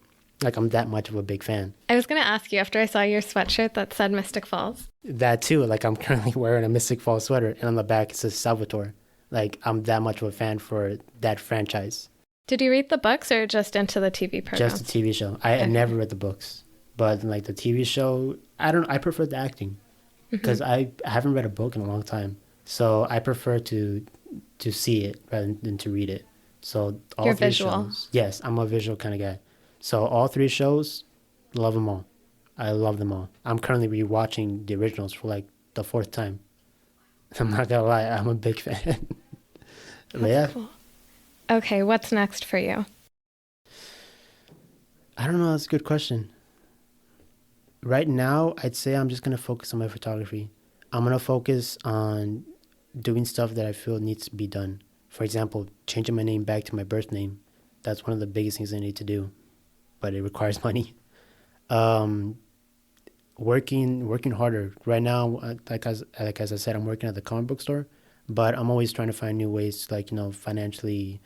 Like, I'm that much of a big fan. I was going to ask you after I saw your sweatshirt that said Mystic Falls. That too. Like, I'm currently wearing a Mystic Falls sweater, and on the back it says Salvatore. Like, I'm that much of a fan for that franchise. Did you read the books or just into the TV program? Just the TV show. I never read the books. But, like, the TV show, I prefer the acting. Because I haven't read a book in a long time. So I prefer to see it rather than to read it. So all You're three visual. shows. Yes, I'm a visual kind of guy. So all three shows, love them all. I love them all. I'm currently rewatching the originals for like the fourth time. I'm not gonna lie, I'm a big fan. But yeah. Cool. Okay, what's next for you? I don't know, that's a good question. Right now, I'd say I'm just gonna focus on my photography. I'm gonna focus on doing stuff that I feel needs to be done. For example, changing my name back to my birth name. That's one of the biggest things I need to do. But it requires money. Working harder. Right now, as I said, I'm working at the comic book store, but I'm always trying to find new ways to, like, financially,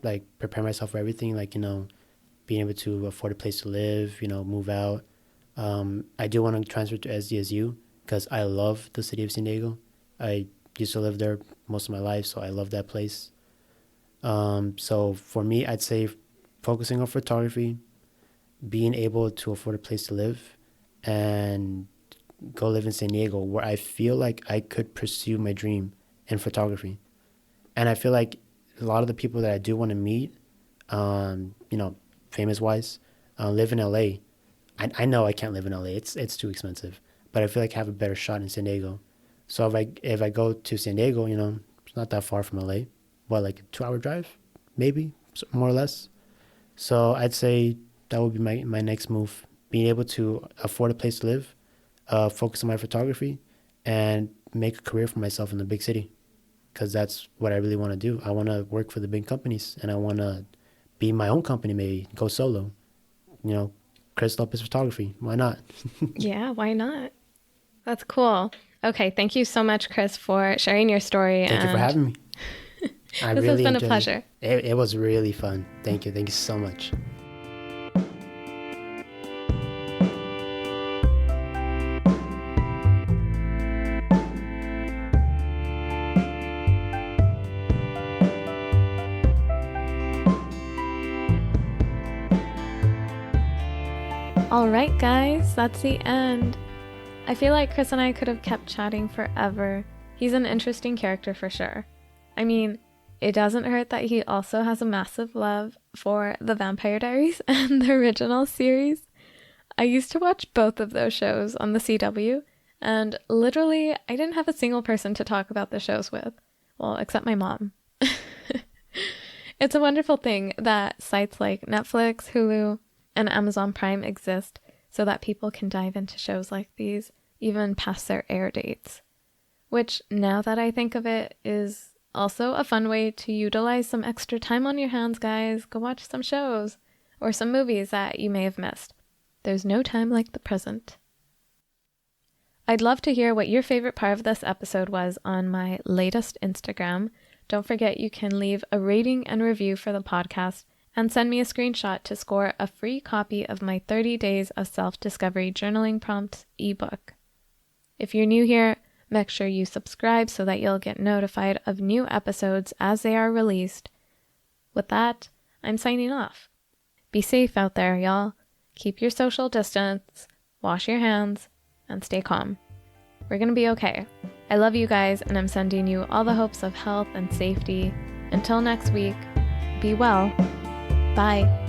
like, prepare myself for everything. Like, being able to afford a place to live, move out. I do want to transfer to SDSU because I love the city of San Diego. I used to live there most of my life, so I love that place. So for me, I'd say focusing on photography, being able to afford a place to live, and go live in San Diego where I feel like I could pursue my dream in photography. And I feel like a lot of the people that I do want to meet, famous wise, live in LA. I know I can't live in LA. It's too expensive. But I feel like I have a better shot in San Diego. So if I go to San Diego, it's not that far from LA. What, like a 2-hour drive? Maybe, more or less. So I'd say that would be my next move. Being able to afford a place to live, focus on my photography, and make a career for myself in the big city. Because that's what I really want to do. I want to work for the big companies, and I want to be my own company, maybe go solo. Cris Lopez Photography. Why not? Yeah, why not? That's cool. Okay, thank you so much, Cris, for sharing your story. Thank you for having me. This has been a pleasure. It was really fun. Thank you. Thank you so much. All right, guys, that's the end. I feel like Cris and I could have kept chatting forever. He's an interesting character for sure. I mean, it doesn't hurt that he also has a massive love for the Vampire Diaries and the original series. I used to watch both of those shows on the CW, and literally, I didn't have a single person to talk about the shows with. Well, except my mom. It's a wonderful thing that sites like Netflix, Hulu, and Amazon Prime exist so that people can dive into shows like these even past their air dates. Which, now that I think of it, is Also, a fun way to utilize some extra time on your hands, guys. Go watch some shows or some movies that you may have missed. There's no time like the present. I'd love to hear what your favorite part of this episode was on my latest Instagram. Don't forget you can leave a rating and review for the podcast and send me a screenshot to score a free copy of my 30 Days of Self-Discovery Journaling Prompts ebook. If you're new here, make sure you subscribe so that you'll get notified of new episodes as they are released. With that, I'm signing off. Be safe out there, y'all. Keep your social distance, wash your hands, and stay calm. We're gonna be okay. I love you guys, and I'm sending you all the hopes of health and safety. Until next week, be well. Bye.